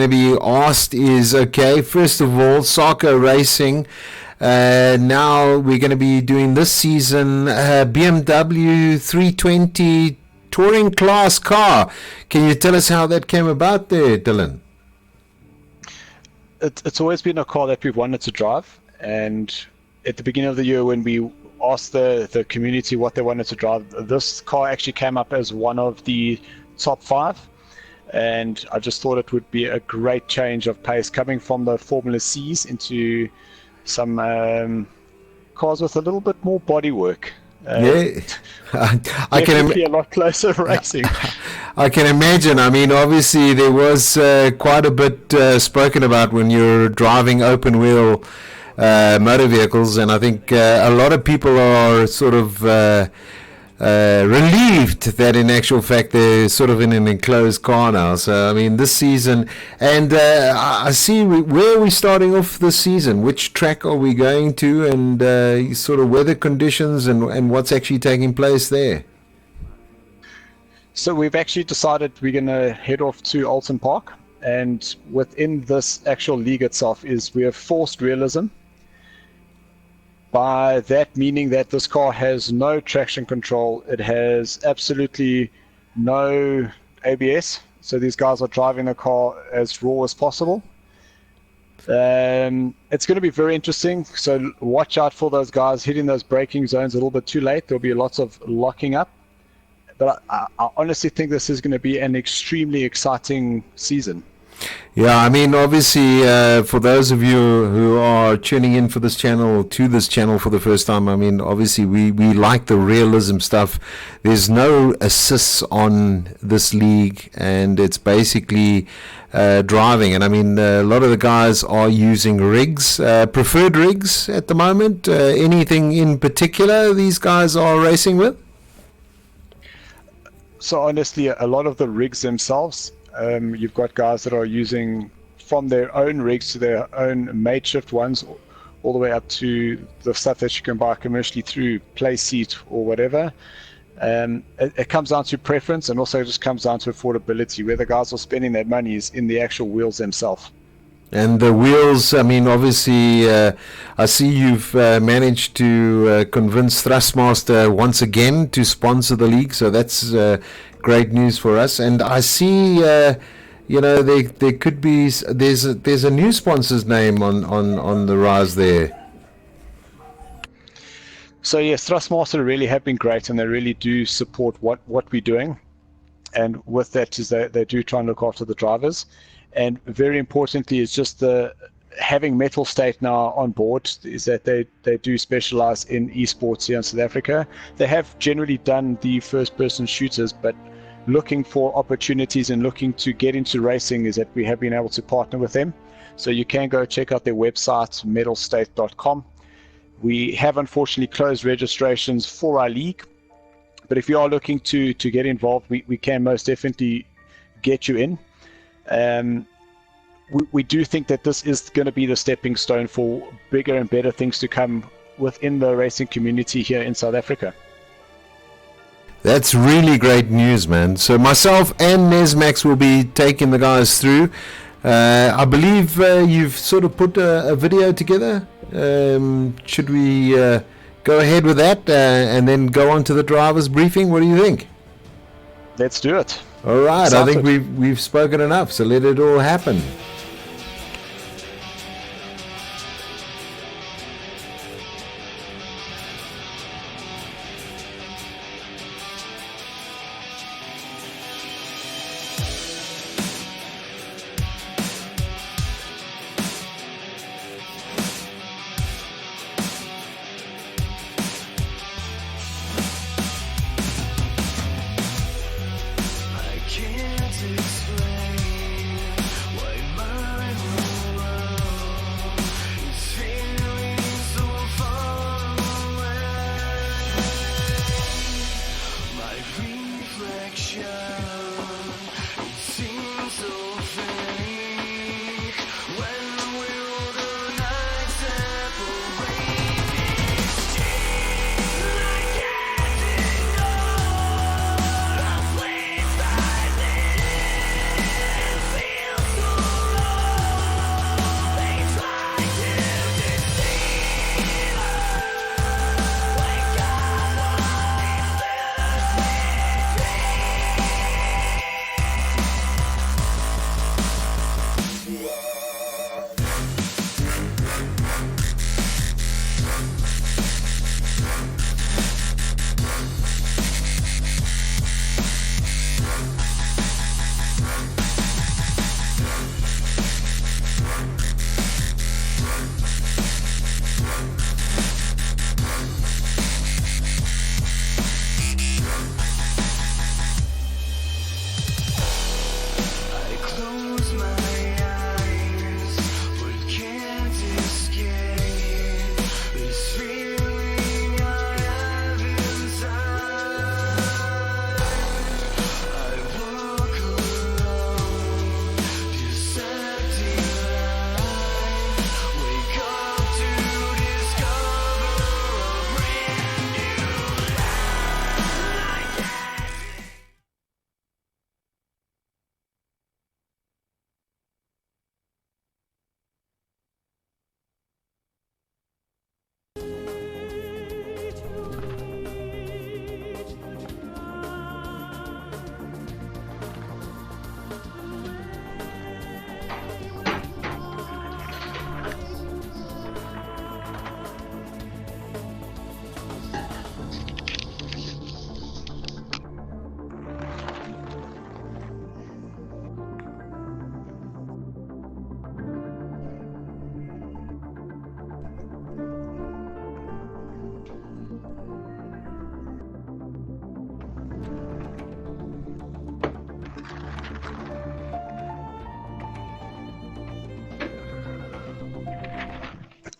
going to be asked is, okay, first of all, Sarko Racing. Now we're going to be doing this season BMW 320 touring class car. Can you tell us how that came about there, Dylan? It's always been a car that we've wanted to drive, and at the beginning of the year when we asked the community what they wanted to drive, this car actually came up as one of the top 5, and I just thought it would be a great change of pace coming from the Formula C's into some cars with a little bit more bodywork. Yeah, I can be a lot closer racing. I can imagine. I mean, obviously there was quite a bit spoken about when you're driving open wheel motor vehicles, and I think a lot of people are sort of relieved that in actual fact they're sort of in an enclosed car now. So I mean, this season, and I see where are we starting off this season? Which track are we going to, and sort of weather conditions and what's actually taking place there? So we've actually decided we're going to head off to Alton Park, and within this actual league itself we have forced realism. By that meaning that this car has no traction control, it has absolutely no ABS, so these guys are driving the car as raw as possible. It's going to be very interesting, so watch out for those guys hitting those braking zones a little bit too late. There'll be lots of locking up, but I honestly think this is going to be an extremely exciting season. Yeah, I mean, obviously, for those of you who are tuning in for this channel, to this channel for the first time, I mean, obviously, we like the realism stuff. There's no assists on this league, and it's basically driving. And I mean, a lot of the guys are using rigs, preferred rigs at the moment. Anything in particular these guys are racing with? So honestly, a lot of the rigs themselves, you've got guys that are using from their own rigs to their own makeshift ones, all the way up to the stuff that you can buy commercially through Playseat or whatever. It comes down to preference, and also just comes down to affordability. Where the guys are spending their money is in the actual wheels themselves. And the wheels, I mean, obviously, I see you've managed to convince Thrustmaster once again to sponsor the league, so that's great news for us. And I see, you know, there could be, there's a new sponsor's name on the rise there. So yes, Thrustmaster really have been great, and they really do support what we're doing. And with that is they do try and look after the drivers. And very importantly is just having Mettlestate now on board is that they do specialize in esports here in South Africa. They have generally done the first-person shooters, but looking for opportunities and looking to get into racing is that we have been able to partner with them. So you can go check out their website, mettlestate.com. We have unfortunately closed registrations for our league, but if you are looking to get involved, we can most definitely get you in. We do think that this is going to be the stepping stone for bigger and better things to come within the racing community here in South Africa. That's really great news, man. So myself and Nesmax will be taking the guys through. I believe you've sort of put a video together. Should we go ahead with that and then go on to the driver's briefing? What do you think? Let's do it. All right, I think we've spoken enough, so let it all happen. Can't explain why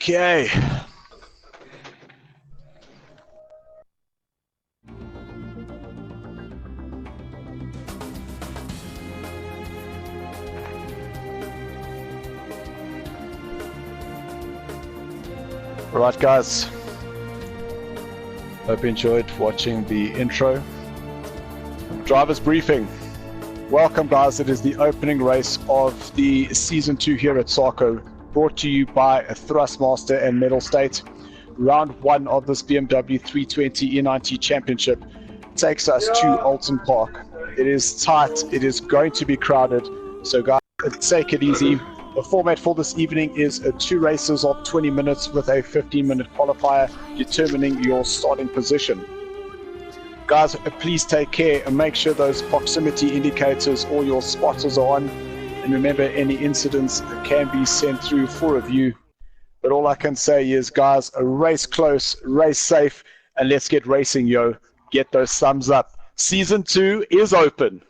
Okay. All right, guys. Hope you enjoyed watching the intro. Drivers briefing. Welcome, guys. It is the opening race of the Season 2 here at Sarco, brought to you by Thrustmaster and Mettlestate. Round 1 of this BMW 320 E90 Championship takes us to Alton Park. It is tight. It is going to be crowded. So, guys, take it easy. The format for this evening is 2 races of 20 minutes with a 15-minute qualifier determining your starting position. Guys, please take care and make sure those proximity indicators or your spotters are on. And remember, any incidents can be sent through for review. But all I can say is, guys, race close, race safe, and let's get racing, yo. Get those thumbs up. Season 2 is open.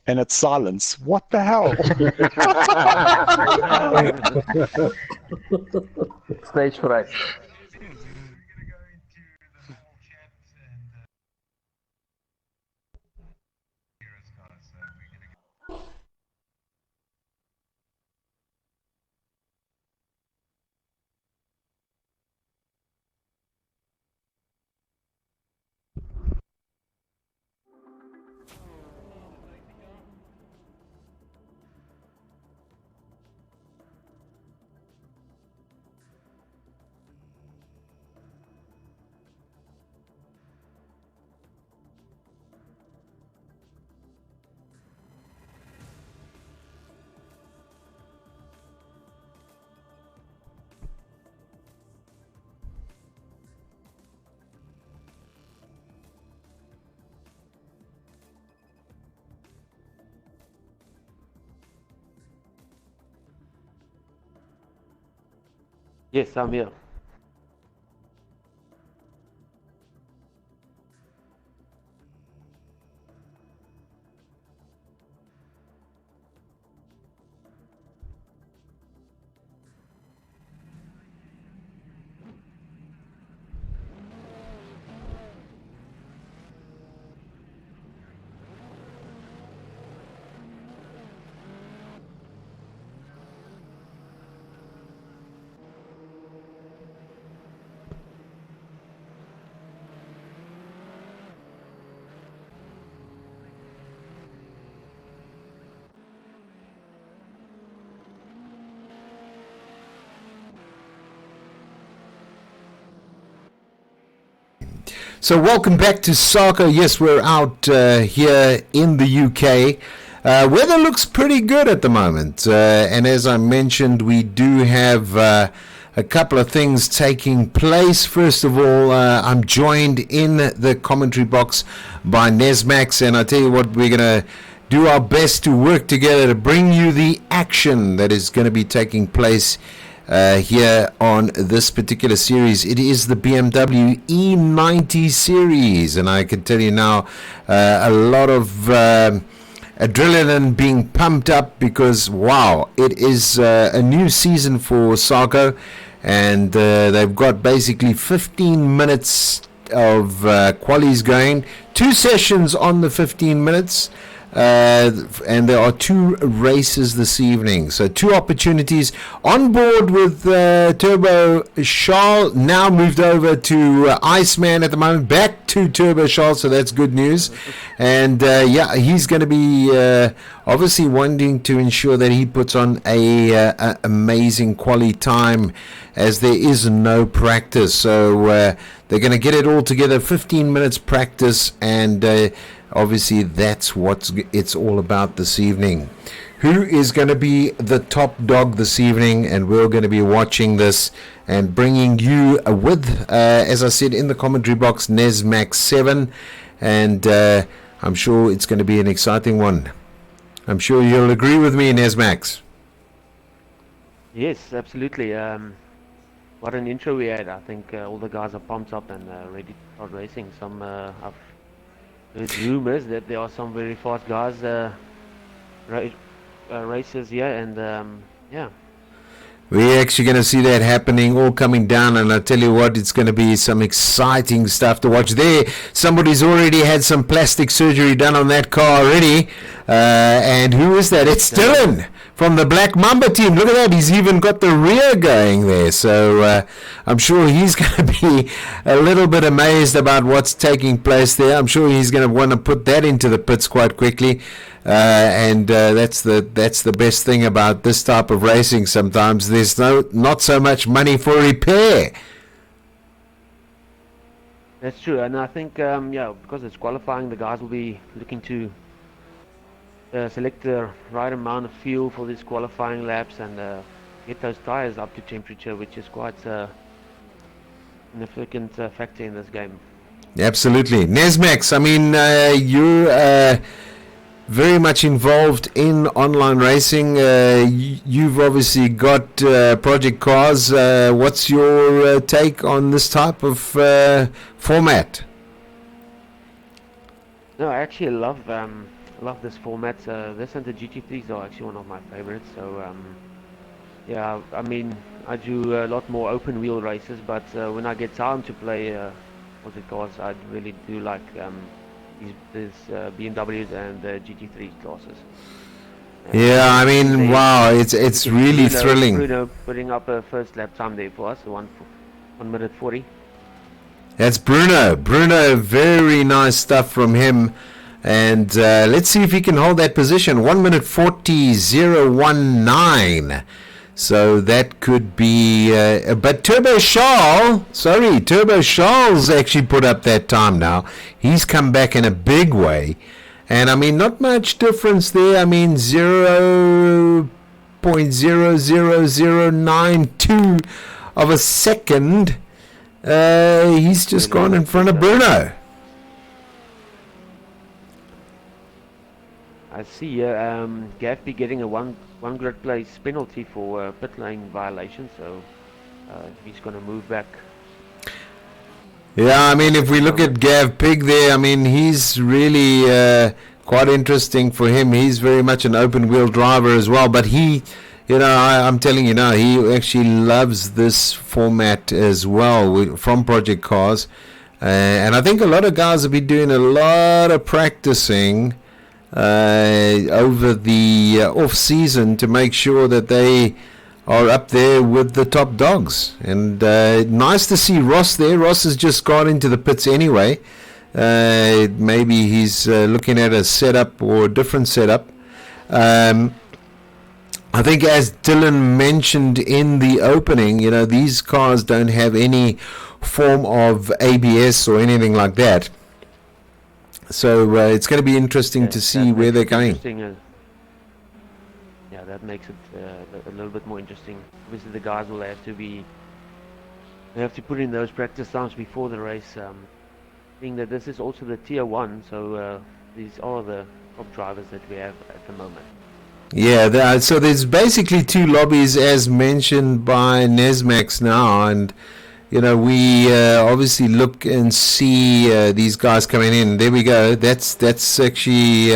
And it's silence. What the hell? Stage fright. Yes, I'm here. So welcome back to Sarco. Yes, we're out here in the UK. Weather looks pretty good at the moment. And as I mentioned, we do have a couple of things taking place. First of all, I'm joined in the commentary box by Nesmax. And I tell you what, we're going to do our best to work together to bring you the action that is going to be taking place here on this particular series. It is the BMW E90 series, and I can tell you now a lot of adrenaline being pumped up because wow, it is a new season for Sarco, and they've got basically 15 minutes of qualies going, 2 sessions on the 15 minutes. And there are 2 races this evening, so 2 opportunities on board with Turbo Charles. Now moved over to Iceman at the moment, back to Turbo Charles, so that's good news. And yeah, he's going to be obviously wanting to ensure that he puts on a amazing quality time, as there is no practice. So they're going to get it all together, 15 minutes practice, and obviously that's what it's all about this evening. Who is going to be the top dog this evening? And we're going to be watching this and bringing you with, as I said in the commentary box, Nesmax 7. And I'm sure it's going to be an exciting one. I'm sure you'll agree with me, Nesmax. Yes, absolutely. What an intro we had. I think all the guys are pumped up and ready to start racing. I've heard rumors that there are some very fast guys races here, and yeah. We're actually going to see that happening, all coming down, and I tell you what, it's going to be some exciting stuff to watch there. Somebody's already had some plastic surgery done on that car already, and who is that? It's Dylan from the Black Mamba team. Look at that, he's even got the rear going there, so I'm sure he's going to be a little bit amazed about what's taking place there. I'm sure he's going to want to put that into the pits quite quickly. And that's the best thing about this type of racing. Sometimes there's not so much money for repair. That's true, and I think yeah, because it's qualifying, the guys will be looking to select the right amount of fuel for these qualifying laps and get those tires up to temperature, which is quite a significant factor in this game. Absolutely. Nesmax, I mean, you're very much involved in online racing. You've obviously got project cars. What's your take on this type of format? No, I actually love this format. This and the GT3s are actually one of my favorites. So yeah, I mean, I do a lot more open wheel races, but when I get time to play project cars, I really do like these BMWs and GT3 classes. Yeah, I mean, wow, it's really thrilling. Bruno putting up a first lap time there for us, 1 minute 40. That's Bruno. Bruno, very nice stuff from him. And let's see if he can hold that position. 1 minute 40.019. So that could be, but Turbo Charles actually put up that time now. He's come back in a big way. And I mean, not much difference there. I mean, 0.00092 of a second. He's just gone in front of Bruno. I see Gaffney getting a one grid place penalty for pit lane violation, so he's going to move back. Yeah, I mean, if we look at Gav Pig there, I mean, he's really quite interesting for him. He's very much an open wheel driver as well, but he, you know, I'm telling you now, he actually loves this format as well from Project Cars. And I think a lot of guys have been doing a lot of practicing over the off season to make sure that they are up there with the top dogs. And nice to see Ross there. Ross has just gone into the pits anyway. Maybe he's looking at a setup or a different setup. I think, as Dylan mentioned in the opening, you know, these cars don't have any form of ABS or anything like that. So it's going to be interesting to see where they're going. Yeah, that makes it a little bit more interesting. Obviously, the guys will have to put in those practice times before the race. Being that this is also the tier 1, so these are the top drivers that we have at the moment. Yeah, so there's basically 2 lobbies as mentioned by Nesmax now, and you know, we obviously look and see these guys coming in. There we go. That's actually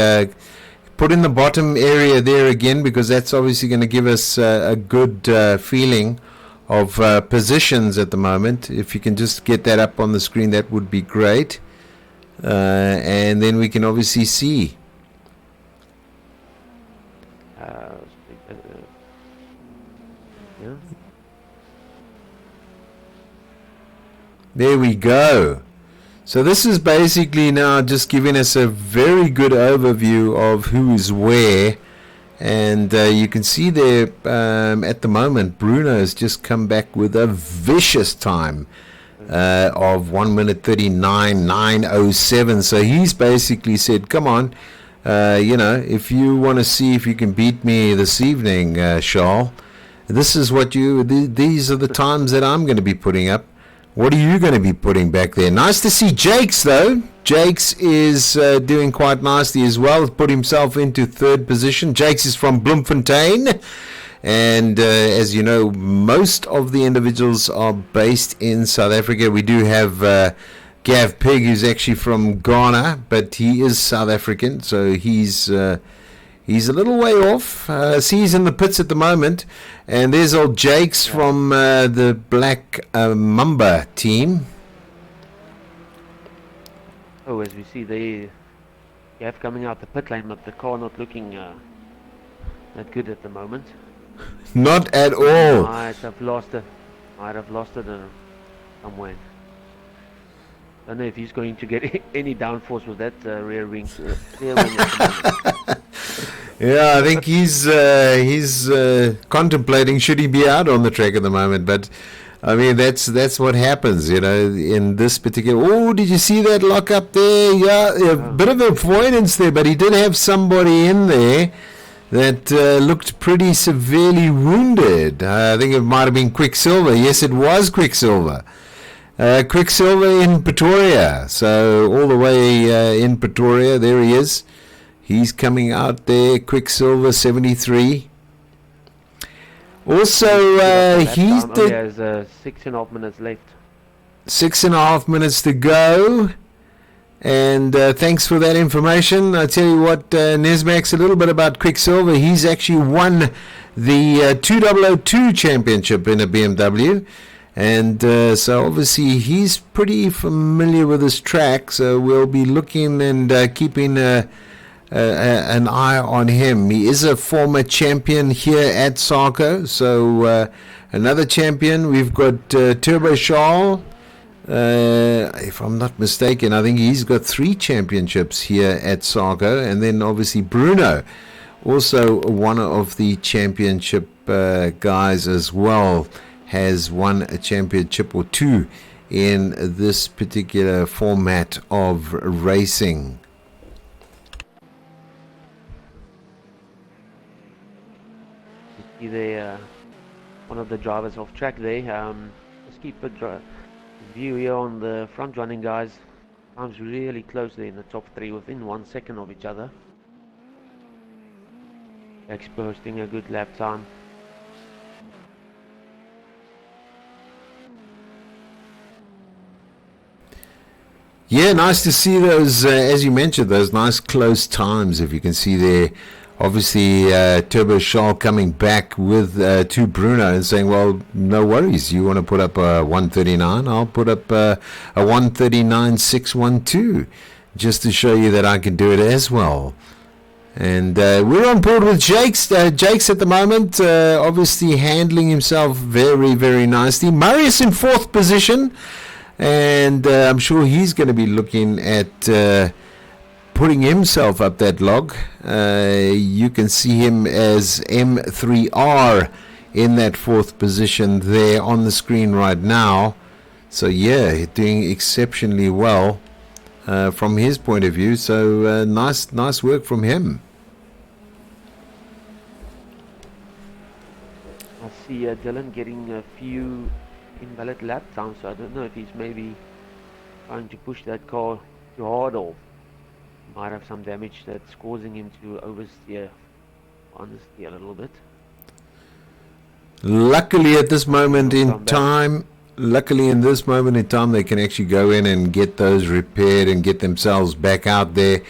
put in the bottom area there again, because that's obviously going to give us a good feeling of positions at the moment. If you can just get that up on the screen, that would be great. And then we can obviously see. Yeah. There we go. So this is basically now just giving us a very good overview of who is where. And you can see there at the moment, Bruno has just come back with a vicious time of 1 minute 39.907. So he's basically said, come on, you know, if you want to see if you can beat me this evening, Charles, this is what these are the times that I'm going to be putting up. What are you going to be putting back there? Nice to see Jakes, though. Jakes is doing quite nicely as well. Put himself into 3rd position. Jakes is from Bloemfontein. And as you know, most of the individuals are based in South Africa. We do have Gav Pig, who's actually from Ghana, but he is South African. So he's He's a little way off. See, he's in the pits at the moment. And there's old Jakes from the Black Mamba team. Oh, as we see, they have coming out the pit lane, but the car not looking that good at the moment. Not at all. Might have lost it somewhere. I don't know if he's going to get any downforce with that rear wing. Yeah, I think he's contemplating should he be out on the track at the moment. But I mean, that's what happens, you know, in this particular. Oh, did you see that lock up there? Yeah, a bit of avoidance there, but he did have somebody in there that looked pretty severely wounded. I think it might have been Quicksilver. Yes, it was Quicksilver. Quicksilver in Pretoria. So all the way in Pretoria, there he is. He's coming out there, Quicksilver 73. Also, he has 6.5 minutes left. 6.5 minutes to go. And thanks for that information. I tell you what, Nesmax, a little bit about Quicksilver. He's actually won the 2002 championship in a BMW. And so obviously he's pretty familiar with this track. So we'll be looking and keeping an eye on him. He is a former champion here at Sarko. So another champion. We've got Turbo Charles. If I'm not mistaken, I think he's got 3 championships here at Sarko. And then obviously Bruno, also one of the championship guys as well, has won a championship or 2 in this particular format of racing. See there, one of the drivers off track there. Let's keep a view here on the front running guys. Times really close there in the top 3, within 1 second of each other. Jake's posting a good lap time. Yeah, nice to see those, as you mentioned, those nice close times. If you can see there, obviously Turbo Charles coming back with to Bruno and saying, well, no worries, you want to put up a 139, I'll put up a 139.612, just to show you that I can do it as well. And we're on board with Jakes at the moment, obviously handling himself very, very nicely. Marius in 4th position. And I'm sure he's going to be looking at putting himself up that log. You can see him as M3R in that 4th position there on the screen right now. So yeah, doing exceptionally well from his point of view. So nice work from him. I see Dylan getting a few invalid lap times, so I don't know if he's maybe trying to push that car too hard, or might have some damage that's causing him to oversteer, understeer a little bit. Luckily at this moment in time, they can actually go in and get those repaired and get themselves back out there,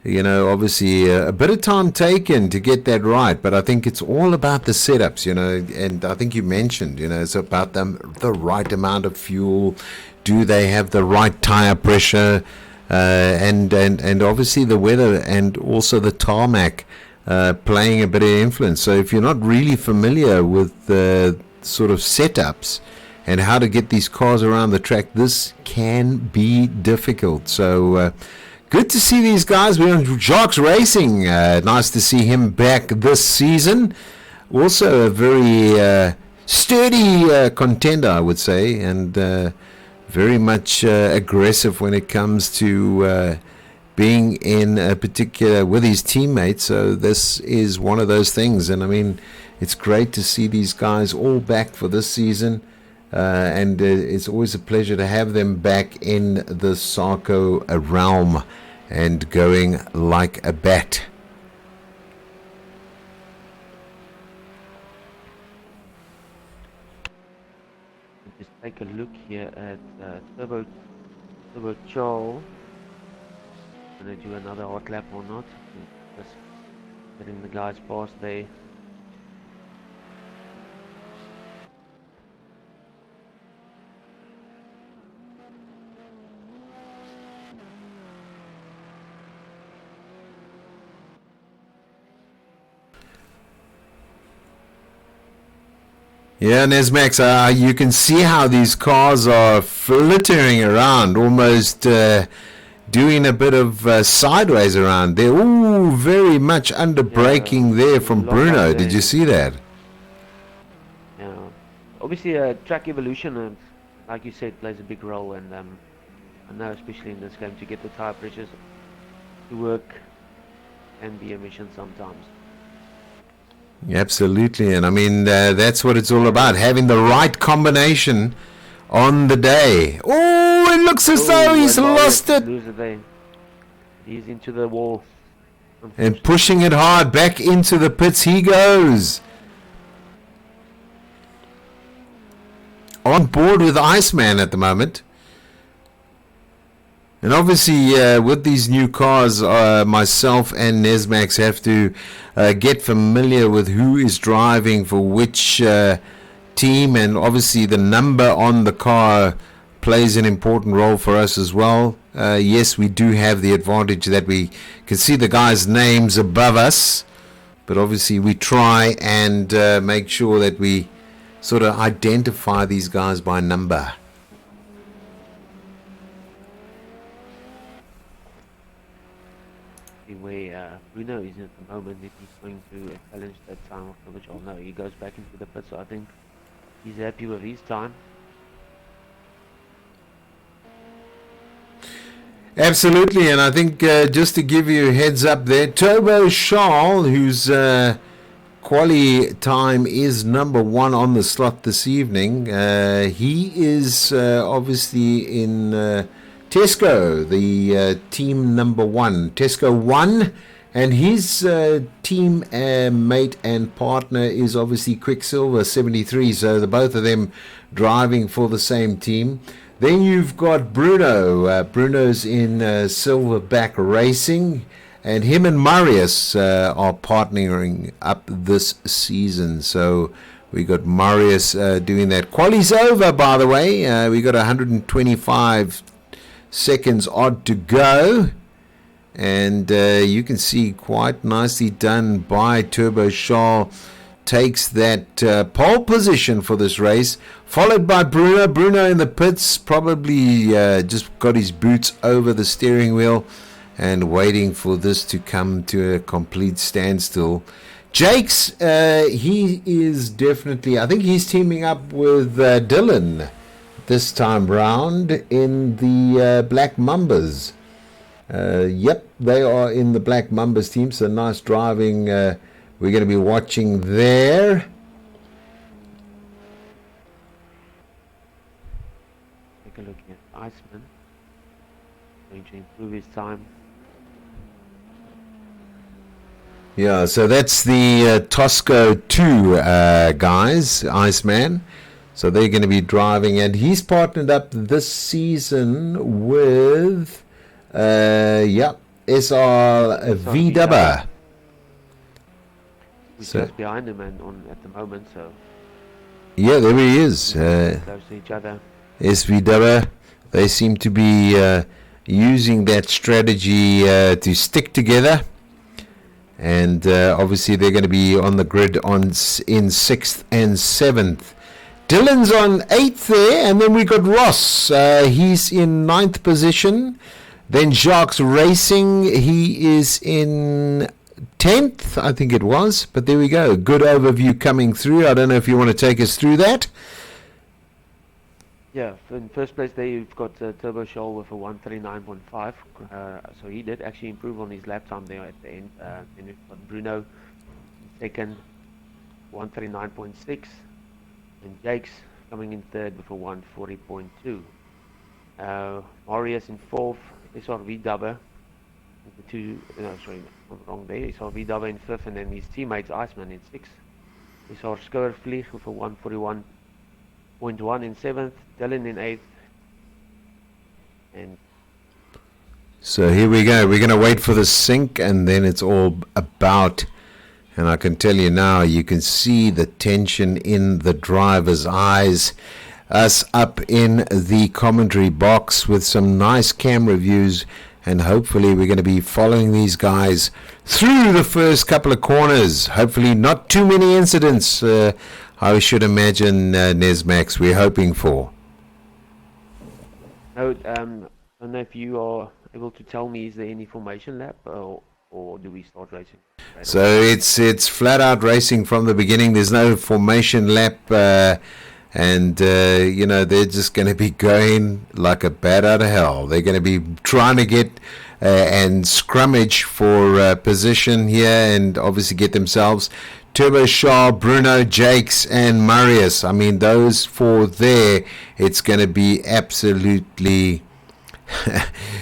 you know, obviously a bit of time taken to get that right, but I think it's all about the setups, you know, and I think you mentioned, you know, it's about the right amount of fuel. Do they have the right tire pressure, and obviously the weather and also the tarmac playing a bit of influence. So if you're not really familiar with the sort of setups and how to get these cars around the track, this can be difficult. So good to see these guys. We're on Jacques Racing. Nice to see him back this season. Also a very sturdy contender, I would say, and very much aggressive when it comes to being in a particular with his teammates. So this is one of those things. And I mean, it's great to see these guys all back for this season. And it's always a pleasure to have them back in the Sarko realm and going like a bat. Just take a look here at Turbo Charles. I'm gonna to do another hot lap or not. Just letting the guys pass there. Yeah, Nesmax, you can see how these cars are flittering around, almost doing a bit of sideways around. They're all very much under braking there from Bruno. Did you see that? Yeah. Obviously, track evolution, like you said, plays a big role, and I know especially in this game to get the tire pressures to work and be a mission sometimes. Absolutely, and I mean that's what it's all about, having the right combination on the day. Oh, it looks as though he's lost it. He's into the wall. And pushing it hard back into the pits he goes. On board with Iceman at the moment. And obviously, with these new cars, myself and Nesmax have to get familiar with who is driving for which team, and obviously the number on the car plays an important role for us as well. Yes, we do have the advantage that we can see the guys' names above us, but obviously we try and make sure that we sort of identify these guys by number. Where Bruno is at the moment, if he's going to challenge that time of the which no, he goes back into the pit, so I think he's happy with his time. Absolutely, and I think just to give you a heads up there, Turbo Charles, whose quali time is number 1 on the slot this evening, he is obviously in Tesco, the team number 1. Tesco 1, and his team mate and partner is obviously Quicksilver 73, so the both of them driving for the same team. Then you've got Bruno. Bruno's in Silverback Racing, and him and Marius are partnering up this season. So we got Marius doing that. Quali's over, by the way. We got 125 seconds odd to go, and you can see quite nicely done by Turbo Charles. Takes that pole position for this race, followed by Bruno. Bruno in the pits, probably just got his boots over the steering wheel and waiting for this to come to a complete standstill. Jakes, he is definitely, I think he's teaming up with Dylan this time round in the Black Mambas. Yep, they are in the Black Mambas team, so nice driving we're going to be watching there. Take a look at Iceman, going to improve his time. Yeah, so that's the Tosco 2 guys, Iceman. So they're going to be driving, and he's partnered up this season with, SR VW. He's just behind him and at the moment, so. Yeah, there he is. Close to each other. SVW, they seem to be using that strategy to stick together. And obviously they're going to be on the grid in 6th and 7th. Dylan's on 8th there, and then we got Ross. He's in 9th position. Then Jacques Racing, he is in 10th, I think it was. But there we go. Good overview coming through. I don't know if you want to take us through that. Yeah, in first place there you've got Turbo Charles with a 139.5. So he did actually improve on his lap time there at the end. Then we've got Bruno in second, 139.6. And Jakes coming in third with a 140.2. Marius in fourth, SRV Dubber. Wrong there. SRV Dubber in fifth, and then his teammates Iceman in sixth. SR Skouwervlieg with a 141.1 in seventh. Dylan in eighth. And So here we go. We're going to wait for the sync, and then it's all about. And I can tell you now, you can see the tension in the driver's eyes. Us up in the commentary box with some nice camera views, and hopefully we're going to be following these guys through the first couple of corners. Hopefully not too many incidents, I should imagine, Nesmax, we're hoping for. No, I don't know if you are able to tell me, is there any formation lap, or do we start racing? So it's flat out racing from the beginning. There's no formation lap, and you know, they're just going to be going like a bat out of hell. They're going to be trying to get and scrummage for position here, and obviously get themselves. Turbo Shaw, Bruno, Jakes, and Marius. I mean, those four there, it's going to be absolutely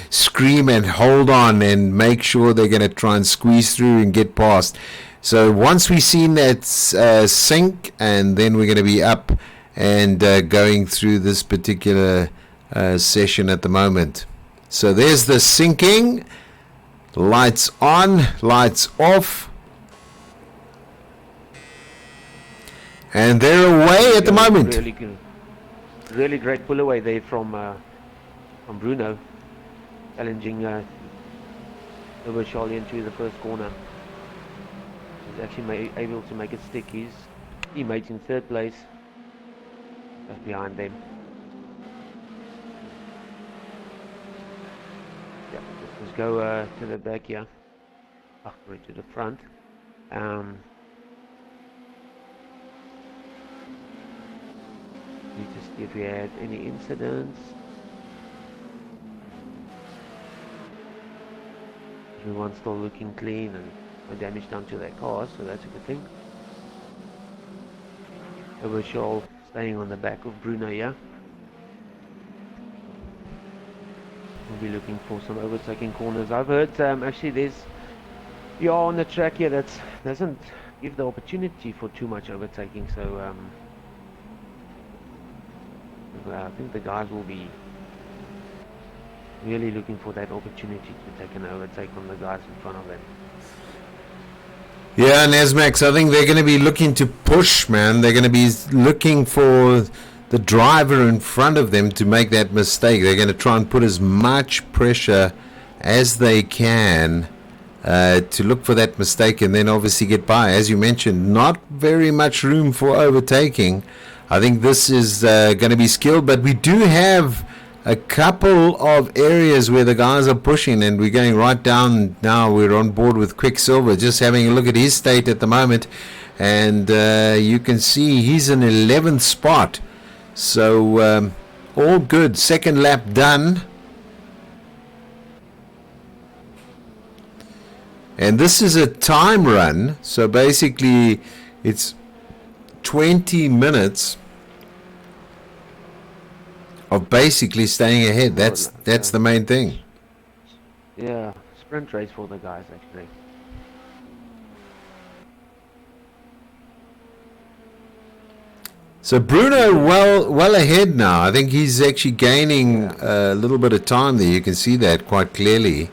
scream and hold on and make sure they're going to try and squeeze through and get past. So once we've seen that sync, and then we're going to be up and going through this particular session at the moment. So there's the syncing. Lights on, lights off. And they're away at the moment. Really good, really great pull away there from Bruno, challenging Turbo Charlie into the first corner. He's actually able to make it stick. His teammate in third place, just behind them. Yeah, let's go to the back here. Sorry, to the front. Need to see if we had any incidents. Everyone's still looking clean and no damage done to their cars, so that's a good thing. Overshaw staying on the back of Bruno here. We'll be looking for some overtaking corners. I've heard actually you are on the track here that doesn't give the opportunity for too much overtaking, so I think the guys will be really looking for that opportunity to take an overtake on the guys in front of them. Yeah, Nesmax, I think they're going to be looking to push, man. They're going to be looking for the driver in front of them to make that mistake. They're going to try and put as much pressure as they can to look for that mistake and then obviously get by. As you mentioned, not very much room for overtaking. I think this is going to be skilled, but we do have a couple of areas where the guys are pushing, and we're going right down now. We're on board with Quicksilver, just having a look at his state at the moment, and you can see he's in 11th spot. So all good. Second lap done. And this is a time run, so basically it's 20 minutes of basically staying ahead. That's the main thing. Yeah, sprint race for the guys actually. So Bruno well ahead now. I think he's actually gaining a little bit of time there. You can see that quite clearly.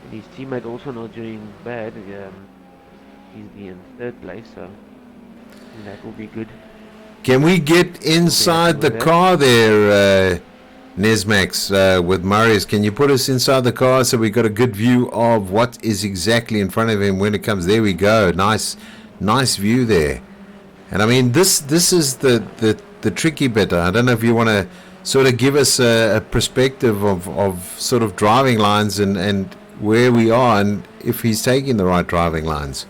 And his teammate also not doing bad. He's in third place, so that will be good. Can we get inside the car there, Nesmax, with Marius? Can you put us inside the car so we got a good view of what is exactly in front of him when it comes? There we go. Nice view there. And I mean, this is the tricky bit. I don't know if you want to sort of give us a perspective of sort of driving lines and where we are and if he's taking the right driving lines.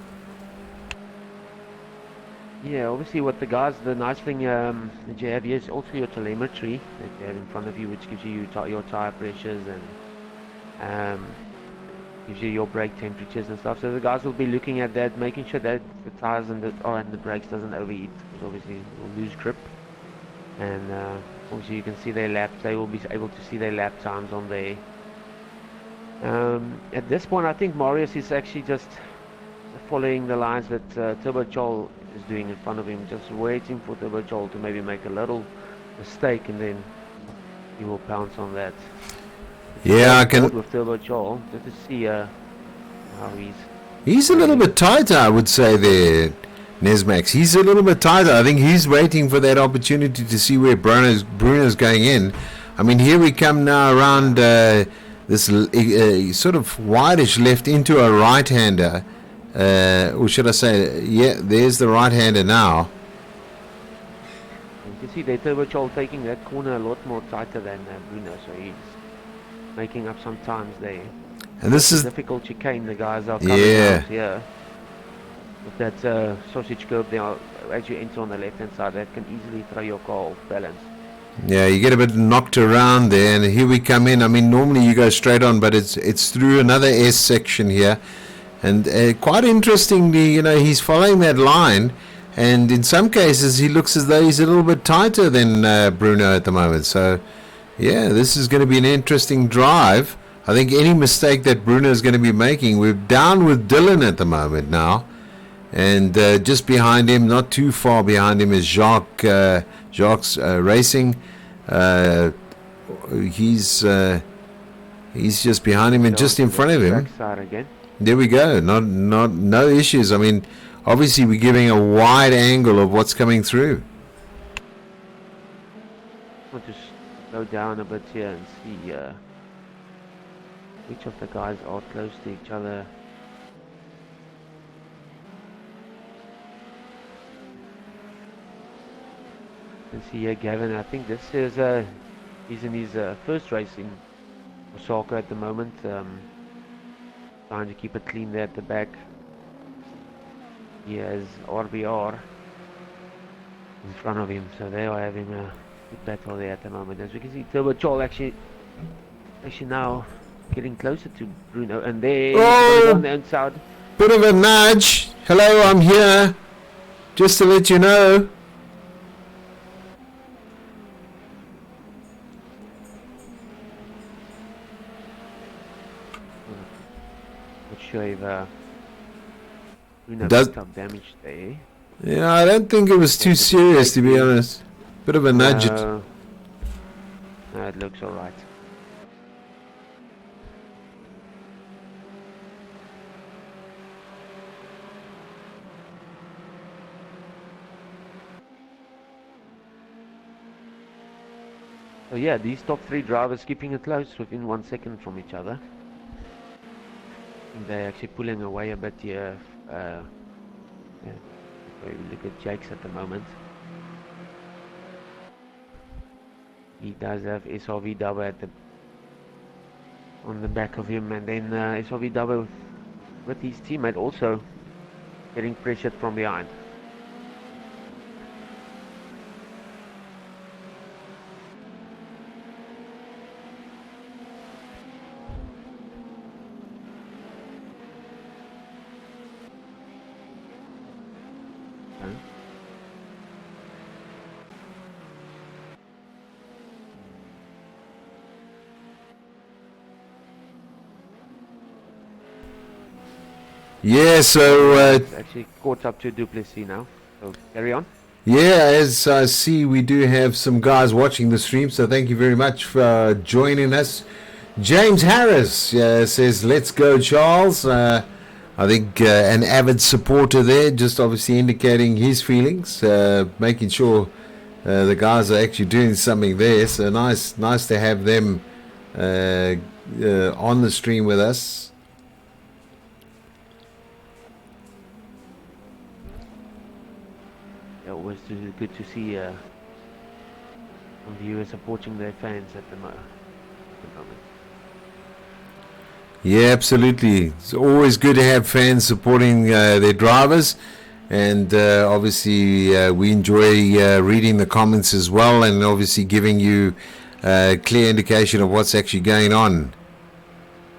Yeah, obviously what the guys, the nice thing that you have here is also your telemetry that you have in front of you, which gives you your tire pressures and gives you your brake temperatures and stuff. So the guys will be looking at that, making sure that the tires and the brakes doesn't overheat, because obviously you'll lose grip. And obviously you can see their laps. They will be able to see their lap times on there. At this point, I think Marius is actually just following the lines that Turbo Chol is doing in front of him, just waiting for Turbo Chol to maybe make a little mistake, and then he will pounce on that. Yeah, I can. With Turbo Joel, just to see how He's a little bit tighter, I would say, there, Nesmax. He's a little bit tighter. I think he's waiting for that opportunity to see where Bruno's going in. I mean, here we come now around this sort of wideish left into a right-hander. Or should I say, yeah, there's the right-hander now. You can see that Turbo Joel taking that corner a lot more tighter than Bruno, so he's making up some times there. And this is difficult chicane the guys are coming out here. With that sausage curve there, as you enter on the left-hand side, that can easily throw your car off balance. Yeah, you get a bit knocked around there, and here we come in. I mean, normally you go straight on, but it's through another S section here. And quite interestingly, you know, he's following that line, and in some cases he looks as though he's a little bit tighter than Bruno at the moment. So, yeah, this is going to be an interesting drive. I think any mistake that Bruno is going to be making, we're down with Dylan at the moment now. And just behind him, not too far behind him, is Jacques Racing. He's just behind him and just in front of him. There we go. No issues. I mean, obviously we're giving a wide angle of what's coming through. I'll just slow down a bit here and see which of the guys are close to each other. You can see here Gavin, I think this is he's in his first race in Osaka at the moment, trying to keep it clean there at the back. He has RBR in front of him, so they are having a good battle there at the moment. As we can see, Turbo Joel actually now getting closer to Bruno, and there on the inside. Bit of a nudge. Hello, I'm here. Just to let you know. Not sure if Bruno picked up damage there. Yeah, I don't think it was too serious, to be honest. Bit of a nudge. No, it looks alright. So yeah, these top three drivers keeping it close within 1 second from each other. They're actually pulling away a bit here. Yeah. We look at Jake's at the moment. He does have SRVW on the back of him, and then SRVW with his teammate also getting pressured from behind. Yeah, so actually caught up to Duplessis now, so carry on. Yeah, as I see, we do have some guys watching the stream, so thank you very much for joining us. James Harris says, let's go, Charles. I think an avid supporter there, just obviously indicating his feelings, making sure the guys are actually doing something there. So nice to have them on the stream with us. Always good to see some viewers supporting their fans at the moment. Yeah, absolutely. It's always good to have fans supporting their drivers, and obviously we enjoy reading the comments as well, and obviously giving you a clear indication of what's actually going on.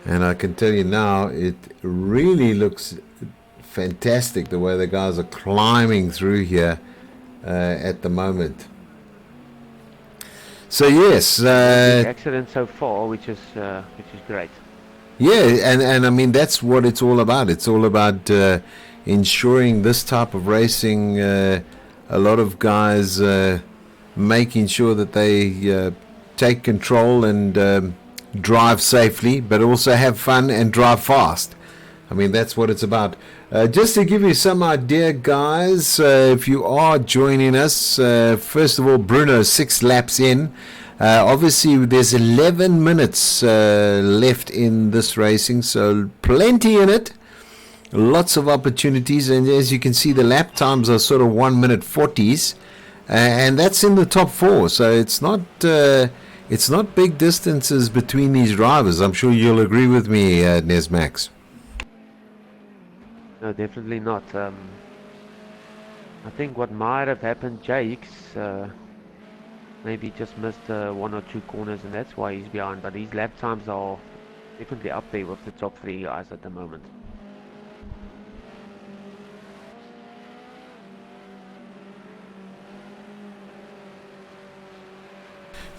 And I can tell you now, it really looks fantastic the way the guys are climbing through here at the moment. So yes, accident so far, which is great. Yeah, and I mean that's what it's all about. It's all about ensuring this type of racing. A lot of guys making sure that they take control and drive safely, but also have fun and drive fast. I mean, that's what it's about. Just to give you some idea, guys, if you are joining us, first of all, Bruno, 6 laps in. Obviously, there's 11 minutes left in this racing, so plenty in it. Lots of opportunities, and as you can see, the lap times are sort of 1 minute 40s, and that's in the top 4. So it's not big distances between these drivers. I'm sure you'll agree with me, Nesmax. No, definitely not. I think what might have happened, Jake's maybe just missed 1 or 2 corners, and that's why he's behind. But his lap times are definitely up there with the top 3 guys at the moment.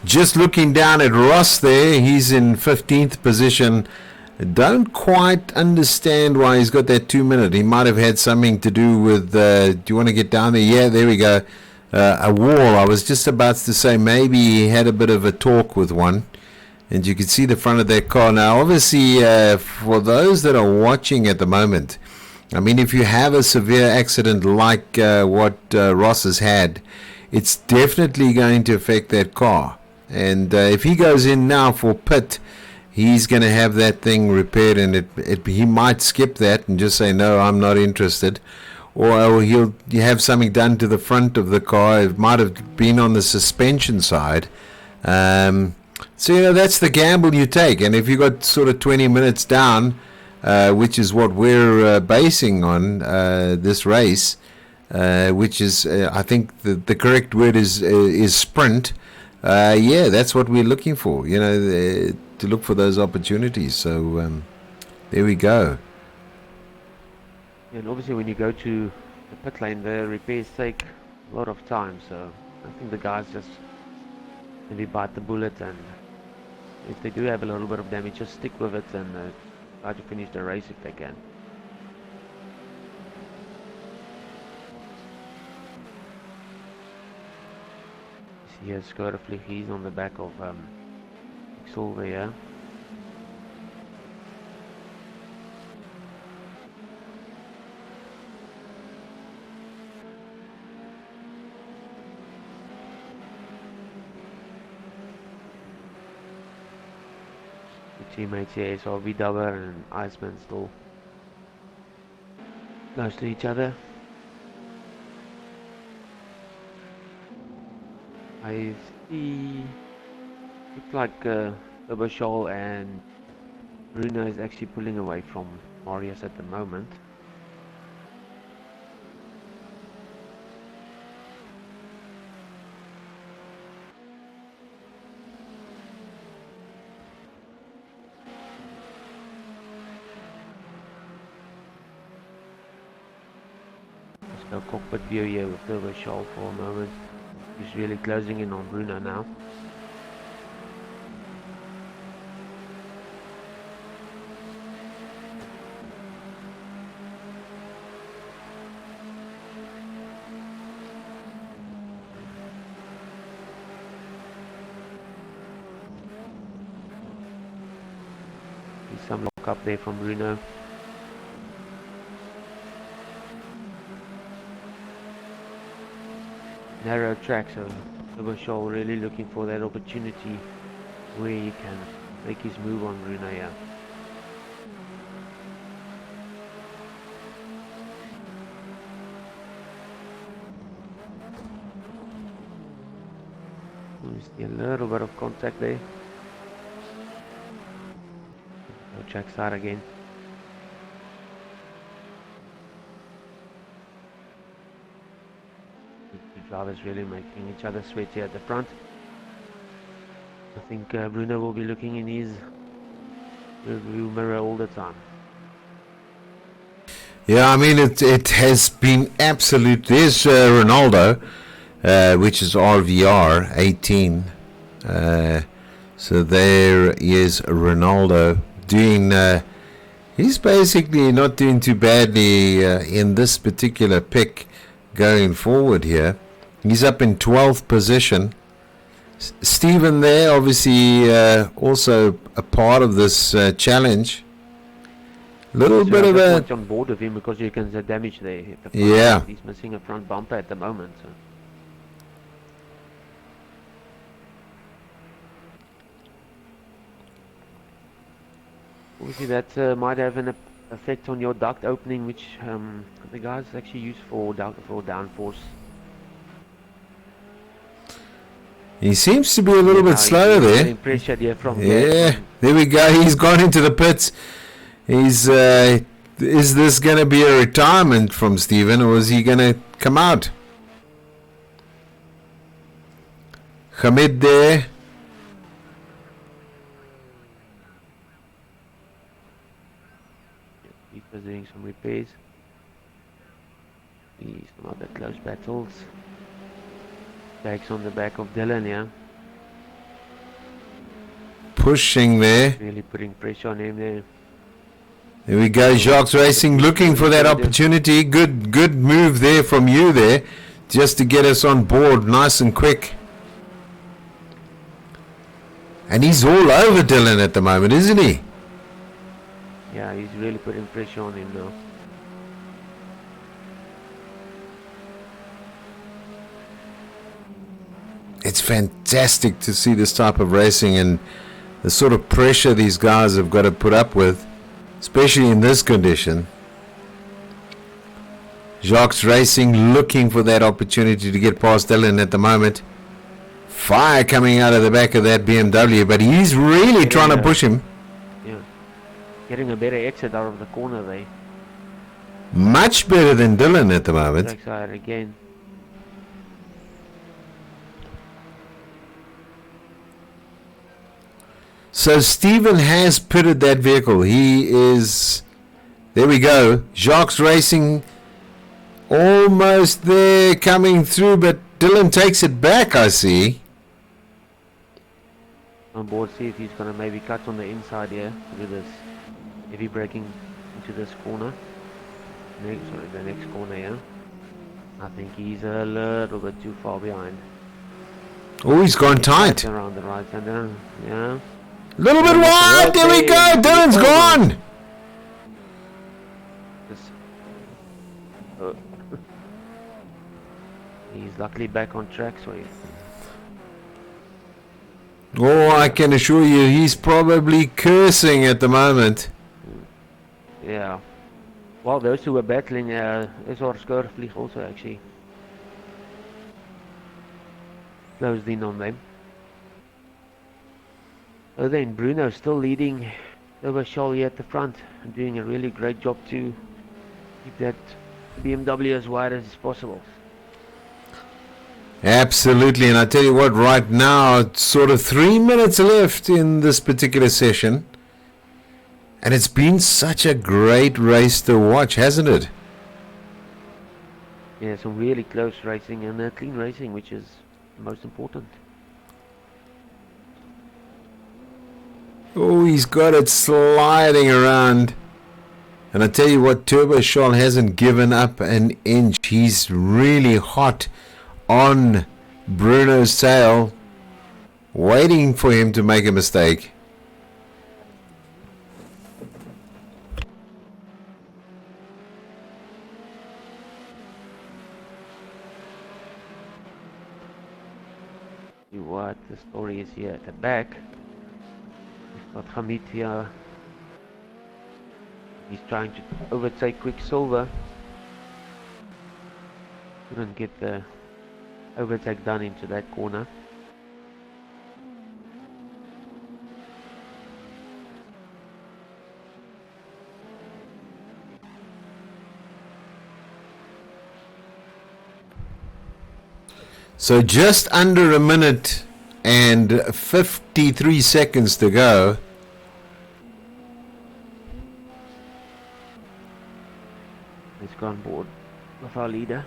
Just looking down at Ross there, he's in 15th position. Don't quite understand why he's got that 2 minute. He might have had something to do with, do you want to get down there? Yeah, there we go. A wall. I was just about to say maybe he had a bit of a talk with one. And you can see the front of that car. Now, obviously, for those that are watching at the moment, I mean, if you have a severe accident like what Ross has had, it's definitely going to affect that car. And if he goes in now for pit, he's going to have that thing repaired, and he might skip that and just say, no, I'm not interested. Or he'll have something done to the front of the car. It might have been on the suspension side. So, you know, that's the gamble you take. And if you got sort of 20 minutes down, which is what we're basing on this race, which is, I think the correct word is sprint. Yeah, that's what we're looking for, you know, to look for those opportunities. So there we go. And obviously when you go to the pit lane, the repairs take a lot of time, so I think the guys just maybe bite the bullet, and if they do have a little bit of damage, just stick with it and try to finish the race if they can. Here's Skoda Flick, he's on the back of Silver here. The teammates here, SRV Dubber and Iceman still close to each other. I see, looks like Ubershall and Bruno is actually pulling away from Marius at the moment. Let's go cockpit view here with Ubershall for a moment. He's really closing in on Bruno now. There's some lock up there from Bruno. Narrow track, so Ubershall really looking for that opportunity where he can make his move on Bruno here. We see a little bit of contact there. No track side again. Drivers really making each other sweat here at the front. I think Bruno will be looking in his rearview mirror all the time. Yeah, I mean, it has been absolute. There's Ronaldo, which is RVR 18. So there is Ronaldo doing. He's basically not doing too badly in this particular pick going forward here. He's up in 12th position. Stephen there, obviously also a part of this challenge. Little bit of a... on board with him because you can see damage there. Yeah. He's missing a front bumper at the moment. So. Obviously that might have an effect on your duct opening, which the guys actually use for downforce. He seems to be a little bit slower there. Pressure there from there we go. He's gone into the pits. He's is this going to be a retirement from Stephen, or is he going to come out? Hamid there. He's doing some repairs. He's some other close battles. Tags on the back of Dylan, yeah. Pushing there. Really putting pressure on him there. There we go, Jacques Racing looking for that opportunity. Good move there from you there, just to get us on board nice and quick. And he's all over Dylan at the moment, isn't he? Yeah, he's really putting pressure on him now. It's fantastic to see this type of racing and the sort of pressure these guys have got to put up with, especially in this condition. Jacques Racing looking for that opportunity to get past Dylan at the moment. Fire coming out of the back of that BMW, but he's really trying to push him. Yeah, getting a better exit out of the corner there. Much better than Dylan at the moment. Trackside again. So Stephen has pitted that vehicle. He is... There we go. Jacques Racing almost there, coming through, but Dylan takes it back, I see. On board, see if he's going to maybe cut on the inside here with this heavy braking into this corner. Sorry, the next corner here. I think he's a little bit too far behind. Oh, he's gone tight. Around the right hander, yeah. Little bit wide, there we go, Dylan's gone. He's luckily back on track, so Oh, I can assure you, he's probably cursing at the moment. yeah. Well, those who were battling, SR Skurvlieg also actually closed in on them. Oh, then Bruno still leading over Charlie at the front and doing a really great job to keep that BMW as wide as possible. Absolutely, and I tell you what, right now, it's sort of 3 minutes left in this particular session. And it's been such a great race to watch, hasn't it? Yeah, some really close racing and clean racing, which is the most important. Oh, he's got it sliding around. And I tell you what, Turbo Charles hasn't given up an inch. He's really hot on Bruno's tail, waiting for him to make a mistake. See what the story is here at the back. We've got Hamid here. He's trying to overtake Quicksilver. Couldn't get the overtake done into that corner. So just under a minute and 53 seconds to go. Let's go on board with our leader.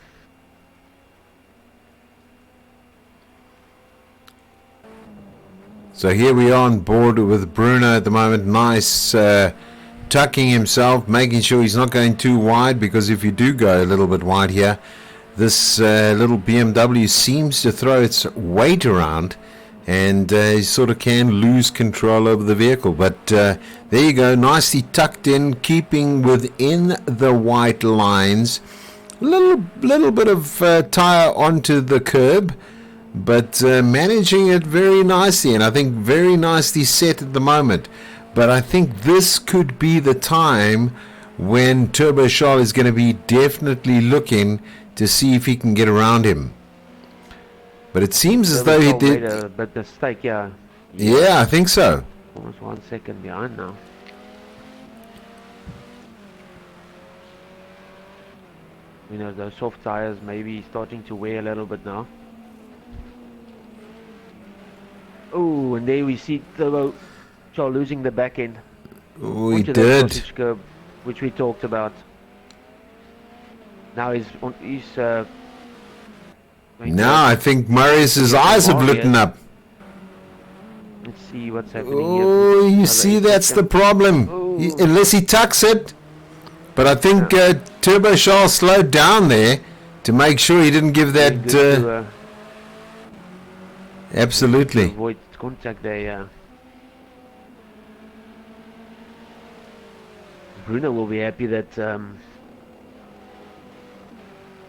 So here we are on board with Bruno at the moment. Nice tucking himself, making sure he's not going too wide, because if you do go a little bit wide here, this little BMW seems to throw its weight around and he sort of can lose control over the vehicle. But there you go, nicely tucked in, keeping within the white lines. Little bit of tire onto the curb, but managing it very nicely, and I think very nicely set at the moment. But I think this could be the time when Turbo Charles is going to be definitely looking to see if he can get around him. But it seems as though he did. But the stake, yeah. Yeah, I think so. Almost 1 second behind now. You know, those soft tires maybe starting to wear a little bit now. Oh, and there we see Turbo Charles losing the back end. We did. Curve, which we talked about. Now he's now I think Marius's eyes have lit up. Let's see what's happening here. Oh, you see, that's the problem. Unless he tucks it. But I think Turbo Charles slowed down there to make sure he didn't give that. Absolutely. Avoid contact there, yeah. Bruno will be happy that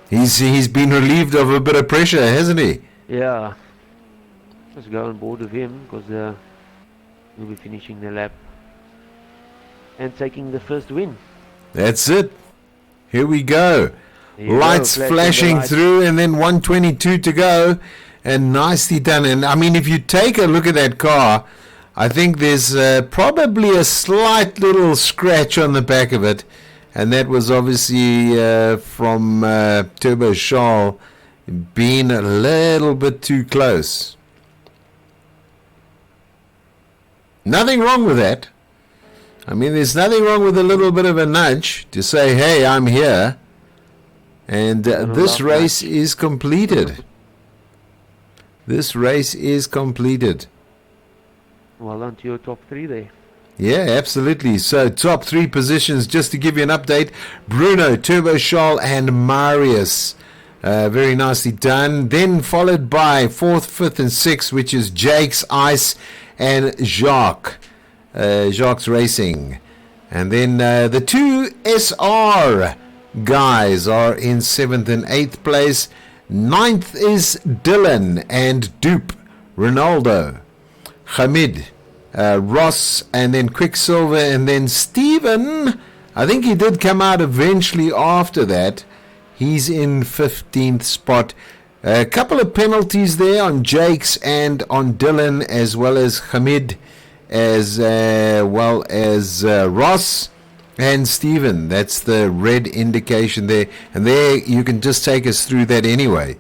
he's been relieved of a bit of pressure, hasn't he? Yeah. Let's go on board with him because he'll be finishing the lap and taking the first win. That's it. Here we go. Lights flashing through, and then 122 to go, and nicely done. And I mean, if you take a look at that car, I think there's probably a slight little scratch on the back of it, and that was obviously from Turbo Charles being a little bit too close. Nothing wrong with that. I mean, there's nothing wrong with a little bit of a nudge to say, hey, I'm here. And this race is completed. This race is completed. Well done to your top three there. Yeah, absolutely. So top three positions, just to give you an update: Bruno, Turbo Charles, and Marius. Very nicely done. Then followed by 4th, 5th, and 6th, which is Jake's Ice and Jacques. Jacques Racing. And then the two SR guys are in 7th and 8th place. 9th is Dylan and Dupe, Ronaldo, Hamid, Ross, and then Quicksilver, and then Steven. I think he did come out eventually after that. He's in 15th spot. A couple of penalties there on Jake's and on Dylan, as well as Hamid, as well as Ross and Steven. That's the red indication there, and there you can just take us through that anyway.